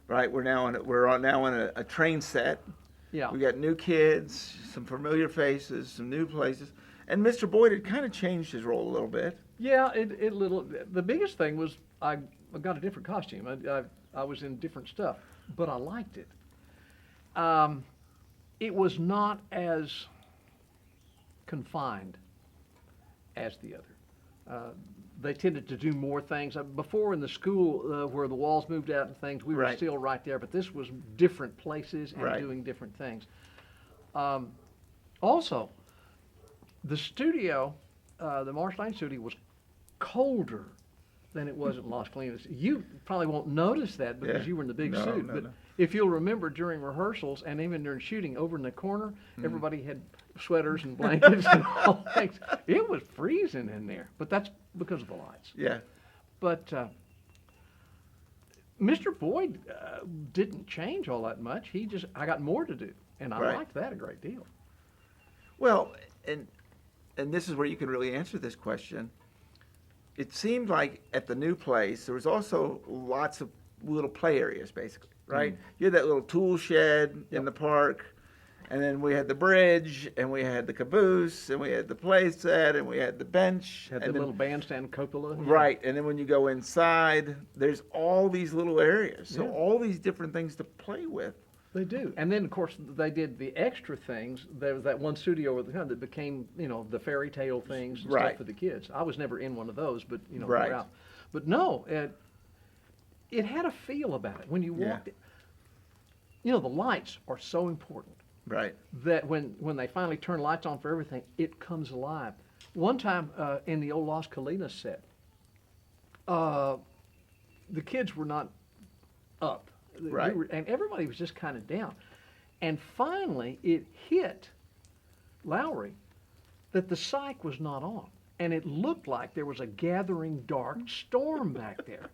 Right, we're now on a train set. Yeah. We got new kids, some familiar faces, some new places, and Mr. Boyd had kind of changed his role a little bit. Yeah, the biggest thing was I got a different costume. I was in different stuff, but I liked it. It was not as confined as the other. They tended to do more things. Before in the school where the walls moved out and things, we were Right. still right there, but this was different places and Right. doing different things. Also, the studio, the Marsh Lane studio, was colder than it was at Las Colinas. You probably won't notice that because Yeah. you were in the big No, suit, no, but no. if you'll remember during rehearsals and even during shooting, over in the corner, everybody had sweaters and blankets and all things. It was freezing in there, but that's because of the lights. Yeah. But Mr. Boyd didn't change all that much. I got more to do, and I Right. liked that a great deal. Well, and this is where you can really answer this question. It seemed like at the new place there was also lots of little play areas, basically, right? You had that little tool shed in the park, and then we had the bridge, and we had the caboose, and we had the play set, and we had the bench, Had the and then, little bandstand cupola. right. And then when you go inside, there's all these little areas, so Yeah. all these different things to play with. They do. And then, of course, they did the extra things. There was that one studio that became, the fairy tale things and Right. stuff for the kids. I was never in one of those, but, Right. they're out. But no, it had a feel about it. When you walked in, the lights are so important. Right. That when they finally turn lights on for everything, it comes alive. One time in the old Las Colinas set, the kids were not up. Right. And everybody was just kind of down. And finally, it hit Lowry that the psych was not on. And it looked like there was a gathering dark storm back there.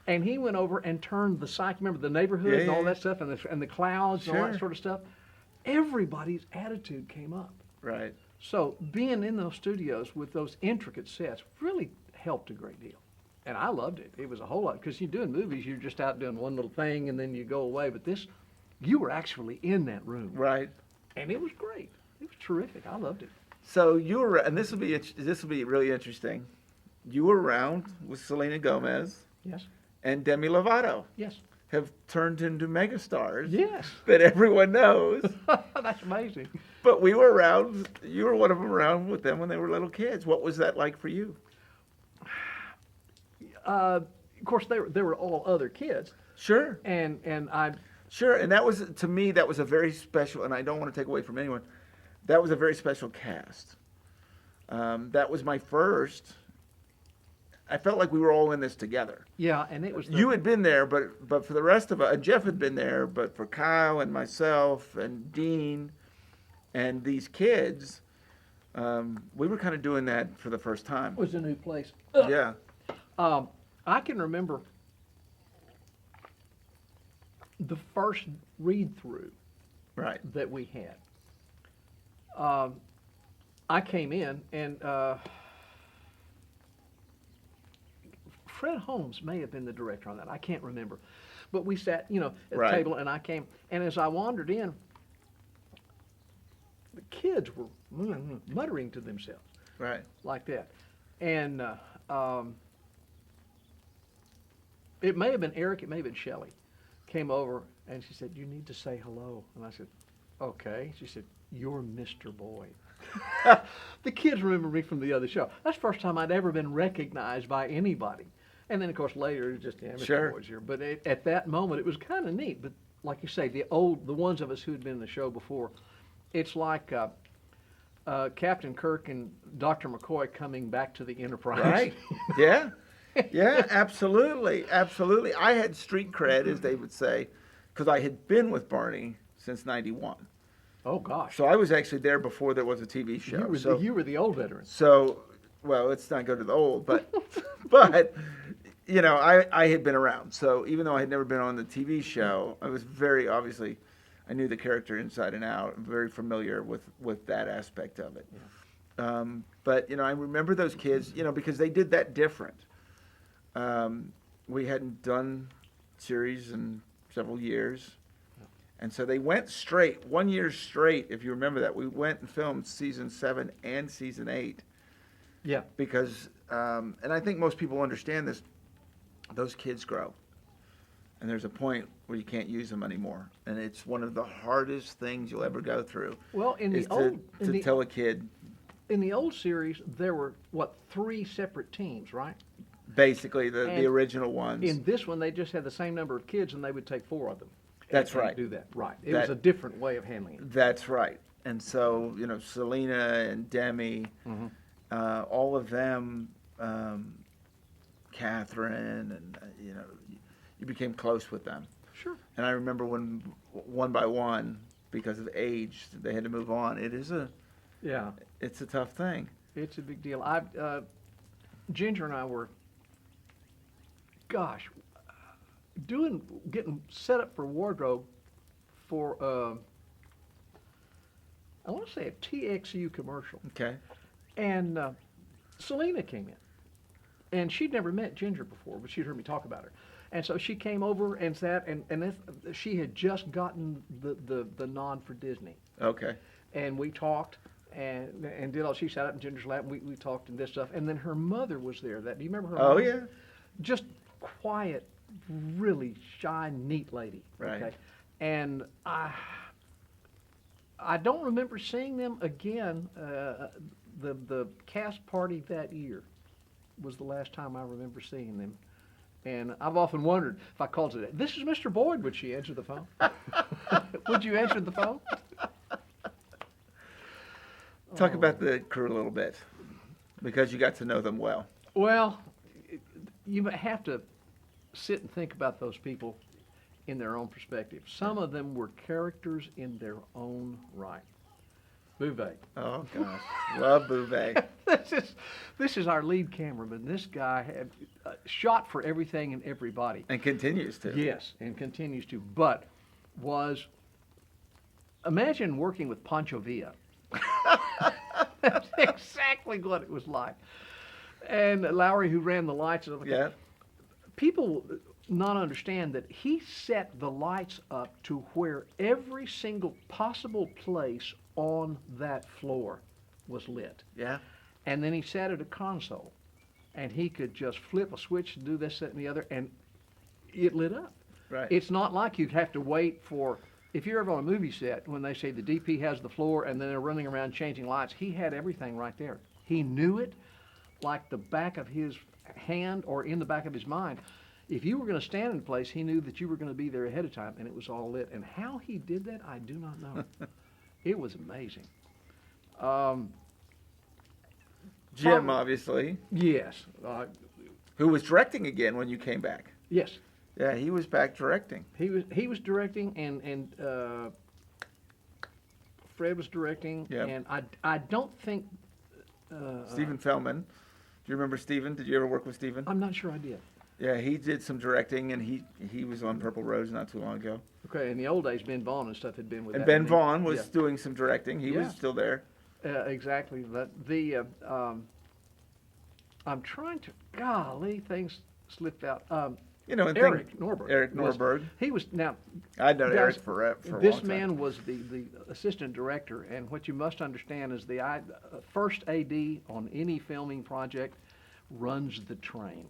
And he went over and turned the psych, remember the neighborhood and all that stuff, and the clouds and all that sort of stuff. Everybody's attitude came up. Right. So being in those studios with those intricate sets really helped a great deal. And I loved it. It was a whole lot, because you're doing movies, you're just out doing one little thing and then you go away. But this, you were actually in that room. Right. And it was great. It was terrific. I loved it. So you were, and this will be really interesting. You were around with Selena Gomez Yes. and Demi Lovato. Yes. Have turned into megastars. Yes. That everyone knows. That's amazing. But we were around. You were one of them around with them when they were little kids. What was that like for you? Of course, they were all other kids. Sure. And I. Sure, and that was, to me, that was a very special, and I don't want to take away from anyone, that was a very special cast. That was my first. I felt like we were all in this together. Yeah, and it was. You had been there, but for the rest of us, Jeff had been there, but for Kyle and myself and Dean and these kids, we were kind of doing that for the first time. It was a new place. Yeah. I can remember the first read-through Right. that we had. I came in, and Fred Holmes may have been the director on that. I can't remember. But we sat, at the Right. table, and I came, and as I wandered in, the kids were muttering to themselves Right. like that. And it may have been Eric, it may have been Shelley, came over, and she said, "You need to say hello." And I said, "Okay." She said, "You're Mr. Boyd." The kids remember me from the other show. That's the first time I'd ever been recognized by anybody. And then, of course, later, it was just, Mr. Sure. Boyd's here. But at that moment, it was kind of neat. But like you say, the ones of us who had been in the show before, it's like Captain Kirk and Dr. McCoy coming back to the Enterprise. Right. Yeah. Yeah, absolutely. Absolutely. I had street cred, as they would say, because I had been with Barney since '91. Oh, gosh. So I was actually there before there was a TV show. You were the old veteran. So, well, let's not go to the old, but, but, I had been around. So even though I had never been on the TV show, I was very, obviously, I knew the character inside and out. I'm very familiar with that aspect of it. Yeah. But, I remember those kids, because they did that different. We hadn't done series in several years. And so they went straight, 1 year straight, if you remember that. We went and filmed season 7 and season 8. Yeah. Because, and I think most people understand this, those kids grow. And there's a point where you can't use them anymore. And it's one of the hardest things you'll ever go through. Well, to tell a kid. In the old series, there were, 3 separate teams, right? Basically, the original ones. In this one, they just had the same number of kids, and they would take 4 of them. That's and right. Do that, right. It was a different way of handling it. That's right. And so, Selena and Demi, all of them, Catherine, and, you became close with them. Sure. And I remember when, one by one, because of age, they had to move on. It's a tough thing. It's a big deal. Ginger and I were, getting set up for wardrobe for, I want to say a TXU commercial. Okay. And Selena came in. And she'd never met Ginger before, but she'd heard me talk about her. And so she came over and sat, and she had just gotten the nod for Disney. Okay. And we talked, and did all. She sat up in Ginger's lap, and we talked and this stuff. And then her mother was there. Do you remember her mother? Oh, yeah. Just quiet, really shy, neat lady. Right. Okay? And I don't remember seeing them again. The cast party that year was the last time I remember seeing them. And I've often wondered if I called today, "This is Mr. Boyd," would she answer the phone? Would you answer the phone? Talk about the crew a little bit, because you got to know them well. Well, you have to sit and think about those people in their own perspective. Some of them were characters in their own right. Bouvet. Oh, gosh. Love Bouvet. This is our lead cameraman. This guy had shot for everything and everybody. And continues to. Yes, and continues to. But imagine working with Pancho Villa. That's exactly what it was like. And Lowry, who ran the lights. Yeah. People not understand that he set the lights up to where every single possible place on that floor was lit. Yeah. And then he sat at a console, and he could just flip a switch and do this, that, and the other, and it lit up. Right. It's not like you'd have to wait for, if you're ever on a movie set, when they say the DP has the floor and then they're running around changing lights, he had everything right there. He knew it like the back of his hand or in the back of his mind. If you were going to stand in place, he knew that you were going to be there ahead of time, and it was all lit. And how he did that, I do not know. It was amazing. Jim, obviously, Yes. who was directing again when you came back. Yes. Yeah, he was back directing. He was directing, and Fred was directing, Yep. and I don't think Stephen Fellman. Do you remember Stephen? Did you ever work with Stephen? I'm not sure I did. Yeah, he did some directing, and he was on Purple Rose not too long ago. Okay, in the old days, Ben Vaughn and stuff had been with And that. Ben Vaughn was Yeah. doing some directing. He was Yeah. still there. Exactly. I'm trying to. Golly, things slipped out. You know, and Eric Norberg. Eric Norberg. He was now. I'd known guys, Eric for a long This time. man was the assistant director, and what you must understand is the first AD on any filming project runs the train.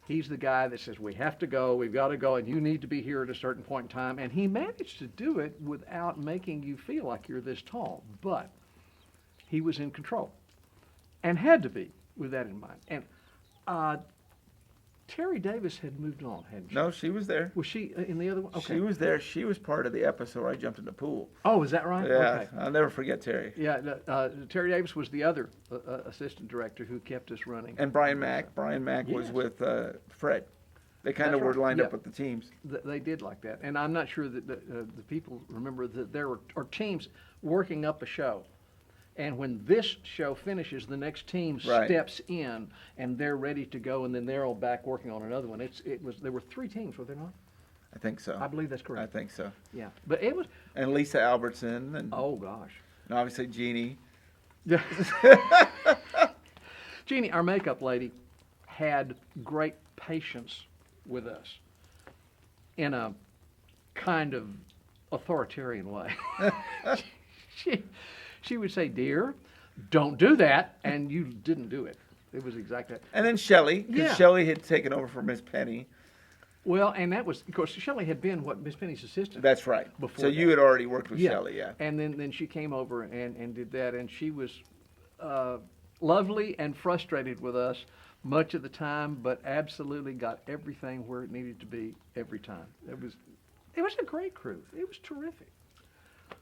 He's the guy that says, we have to go, we've got to go, and you need to be here at a certain point in time. And he managed to do it without making you feel like you're this tall. But he was in control and had to be with that in mind. And Terry Davis had moved on, hadn't she? No, she was there. Was she in the other one? Okay. She was there. She was part of the episode where I jumped in the pool. Oh, is that right? Yeah, Okay. I'll never forget Terry. Yeah, Terry Davis was the other assistant director who kept us running. And Brian Mack. Brian Mack was Yes. with Fred. They kind of That's were right. lined Yeah. up with the teams. They did like that. And I'm not sure that the people remember that there are teams working up a show. And when this show finishes, the next team Right. steps in, and they're ready to go, and then they're all back working on another one. There were 3 teams, were there not? I think so. I believe that's I correct. think so. Yeah, but it was. And Lisa Albertson, and, Oh gosh. and obviously Jeannie. Yeah. Jeannie, our makeup lady, had great patience with us in a kind of authoritarian way. She would say, "Dear, don't do that," and you didn't do it. It was exactly that. And then Shelley, because Yeah. Shelley had taken over for Miss Penny. Well, and that was, of course, Shelley had been Miss Penny's assistant. That's right. Before So you had already worked with Yeah. Shelley, yeah. And then she came over and did that, and she was lovely and frustrated with us much of the time, but absolutely got everything where it needed to be every time. It was a great crew. It was terrific.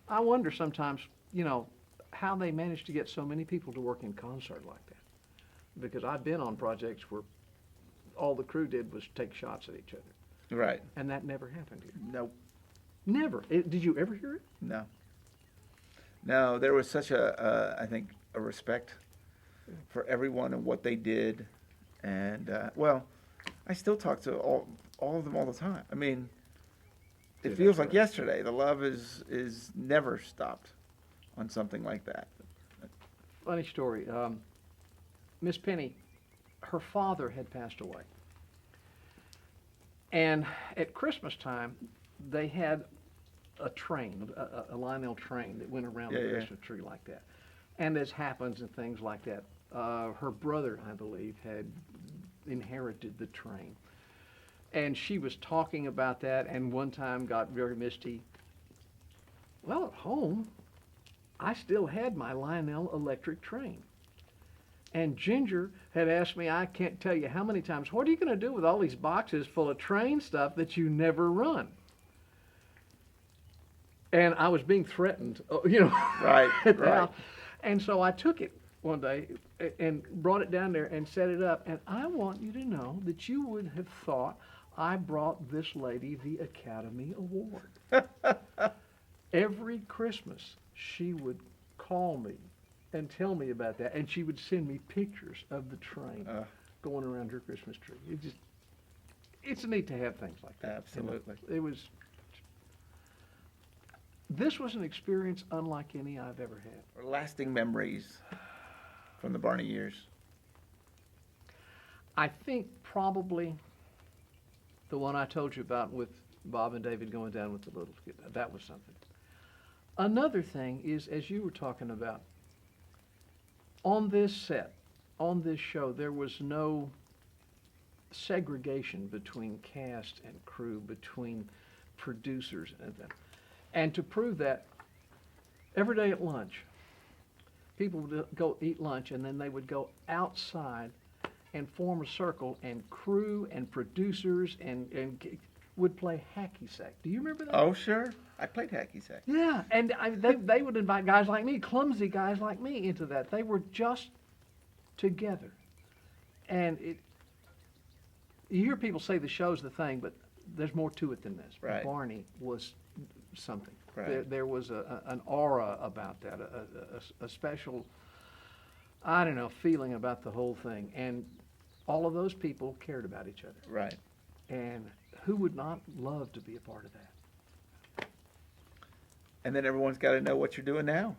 I wonder sometimes, how they managed to get so many people to work in concert like that. Because I've been on projects where all the crew did was take shots at each other. Right. And that never happened here. Nope. Never. Did you ever hear it? No. No, there was such I think, a respect for everyone and what they did. And, I still talk to all of them all the time. I mean, it Yeah, feels that's like right. yesterday. The love is never stopped on something like that. Funny story. Miss Penny, her father had passed away. And at Christmas time, they had a train, a Lionel train that went around the Yeah. Christmas tree like that. And as happens and things like that, her brother, I believe, had inherited the train. And she was talking about that, and one time got very misty. Well, at home, I still had my Lionel electric train. And Ginger had asked me, I can't tell you how many times, what are you going to do with all these boxes full of train stuff that you never run? And I was being threatened, Right, at the right. house. And so I took it one day and brought it down there and set it up. And I want you to know that you would have thought I brought this lady the Academy Award. Every Christmas, she would call me and tell me about that, and she would send me pictures of the train going around her Christmas tree. It's neat to have things like that. Absolutely. This was an experience unlike any I've ever had. Lasting memories from the Barney years. I think probably the one I told you about with Bob and David going down with the little kid, that was something. Another thing is, as you were talking about, on this set, on this show, there was no segregation between cast and crew, between producers and them. And to prove that, every day at lunch, people would go eat lunch, and then they would go outside and form a circle, and crew and producers and would play hacky sack. Do you remember that? Oh, sure. I played hacky sack. Yeah, and they would invite guys like me, clumsy guys like me, into that. They were just together. And you hear people say the show's the thing, but there's more to it than this. Right. Barney was something. Right. There was an aura about that, a special, I don't know, feeling about the whole thing. And all of those people cared about each other. Right. And who would not love to be a part of that? And then everyone's got to know what you're doing now.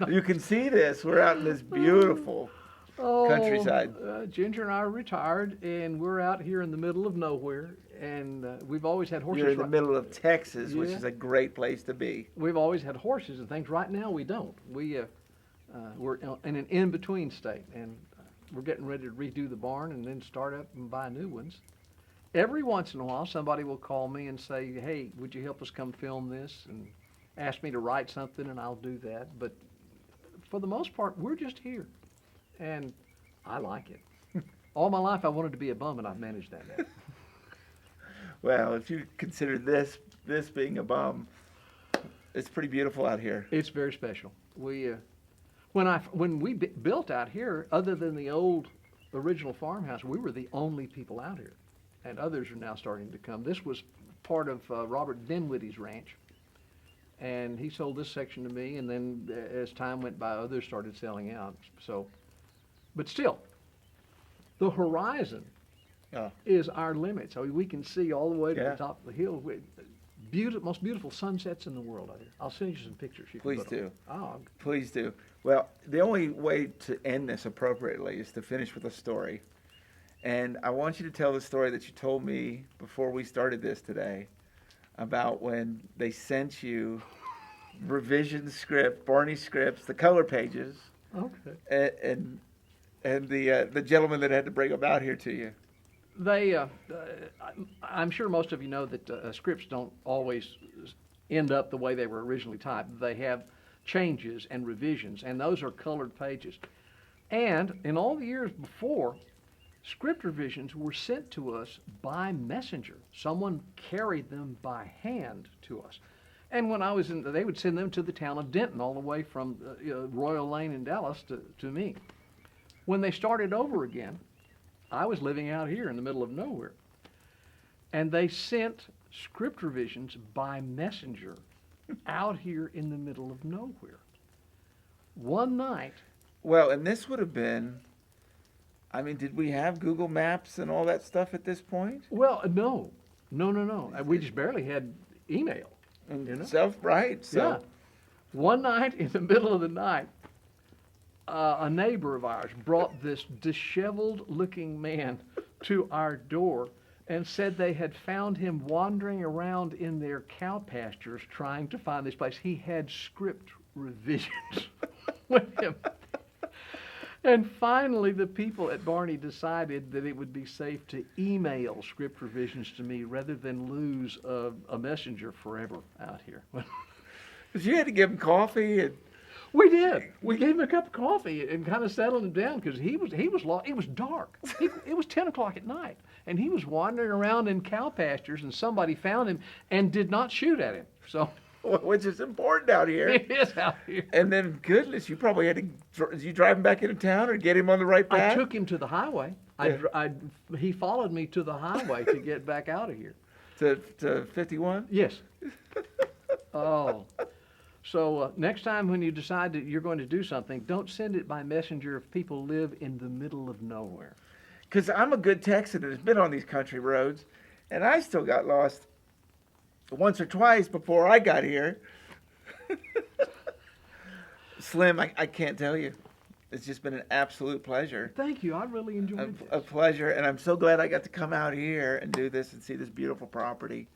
You can see this. We're out in this beautiful countryside. Ginger and I are retired, and we're out here in the middle of nowhere. And we've always had horses. You're in the middle of Texas, which Yeah. is a great place to be. We've always had horses and things. Right now, we don't. We're in an in-between state, and we're getting ready to redo the barn and then start up and buy new ones. Every once in a while, somebody will call me and say, hey, would you help us come film this? And ask me to write something, and I'll do that. But for the most part, we're just here. And I like it. All my life, I wanted to be a bum, and I've managed that now. Well, if you consider this being a bum, it's pretty beautiful out here. It's very special. When we built out here, other than the old original farmhouse, we were the only people out here, and others are now starting to come. This was part of Robert Dinwiddie's ranch, and he sold this section to me, and then as time went by, others started selling out. So, but still, the horizon is our limit. So we can see all the way to the top of the hill. Most beautiful sunsets in the world out here. I'll send you some pictures. Please do. Oh, Please do. Well, the only way to end this appropriately is to finish with a story. And I want you to tell the story that you told me before we started this today about when they sent you revision script, Barney scripts, the color pages. okay. And the gentleman that had to bring them out here to you. I'm sure most of you know that scripts don't always end up the way they were originally typed. They have changes and revisions, and those are colored pages. And in all the years before, script revisions were sent to us by messenger. Someone carried them by hand to us. And when I was they would send them to the town of Denton, all the way from Royal Lane in Dallas to me. When they started over again, I was living out here in the middle of nowhere. And they sent script revisions by messenger out here in the middle of nowhere. One night. Well, and this would have been, I mean, did we have Google Maps and all that stuff at this point? Well, no. We just barely had email. So. Yeah. One night in the middle of the night, a neighbor of ours brought this disheveled-looking man to our door and said they had found him wandering around in their cow pastures trying to find this place. He had script revisions with him. And finally, the people at Barney decided that it would be safe to email script revisions to me rather than lose a messenger forever out here. Because you had to give him coffee and... We did. We gave him a cup of coffee and kind of settled him down because he was lost. It was dark. It was 10 o'clock at night, and he was wandering around in cow pastures, and somebody found him and did not shoot at him. So, which is important out here. It is out here. And then, goodness, you probably had to... Did you drive him back into town or get him on the right path? I took him to the highway. He followed me to the highway to get back out of here. To 51? Yes. Oh. So next time when you decide that you're going to do something, don't send it by messenger if people live in the middle of nowhere. Because I'm a good Texan and has been on these country roads, and I still got lost once or twice before I got here. Slim, I can't tell you. It's just been an absolute pleasure. Thank you. I really enjoyed this. A pleasure, and I'm so glad I got to come out here and do this and see this beautiful property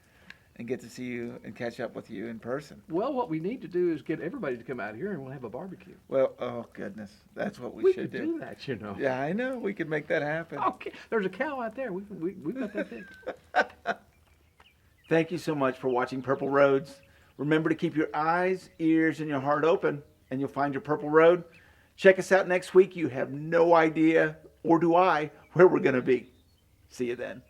and get to see you and catch up with you in person. Well, what we need to do is get everybody to come out here and we'll have a barbecue. Well, oh goodness, that's what we should could do that, you know. Yeah, I know. We could make that happen. Okay, there's a cow out there. We've got that thing. Thank you so much for watching Purple Roads. Remember to keep your eyes, ears, and your heart open, and you'll find your Purple Road. Check us out next week. You have no idea, or do I, where we're going to be. See you then.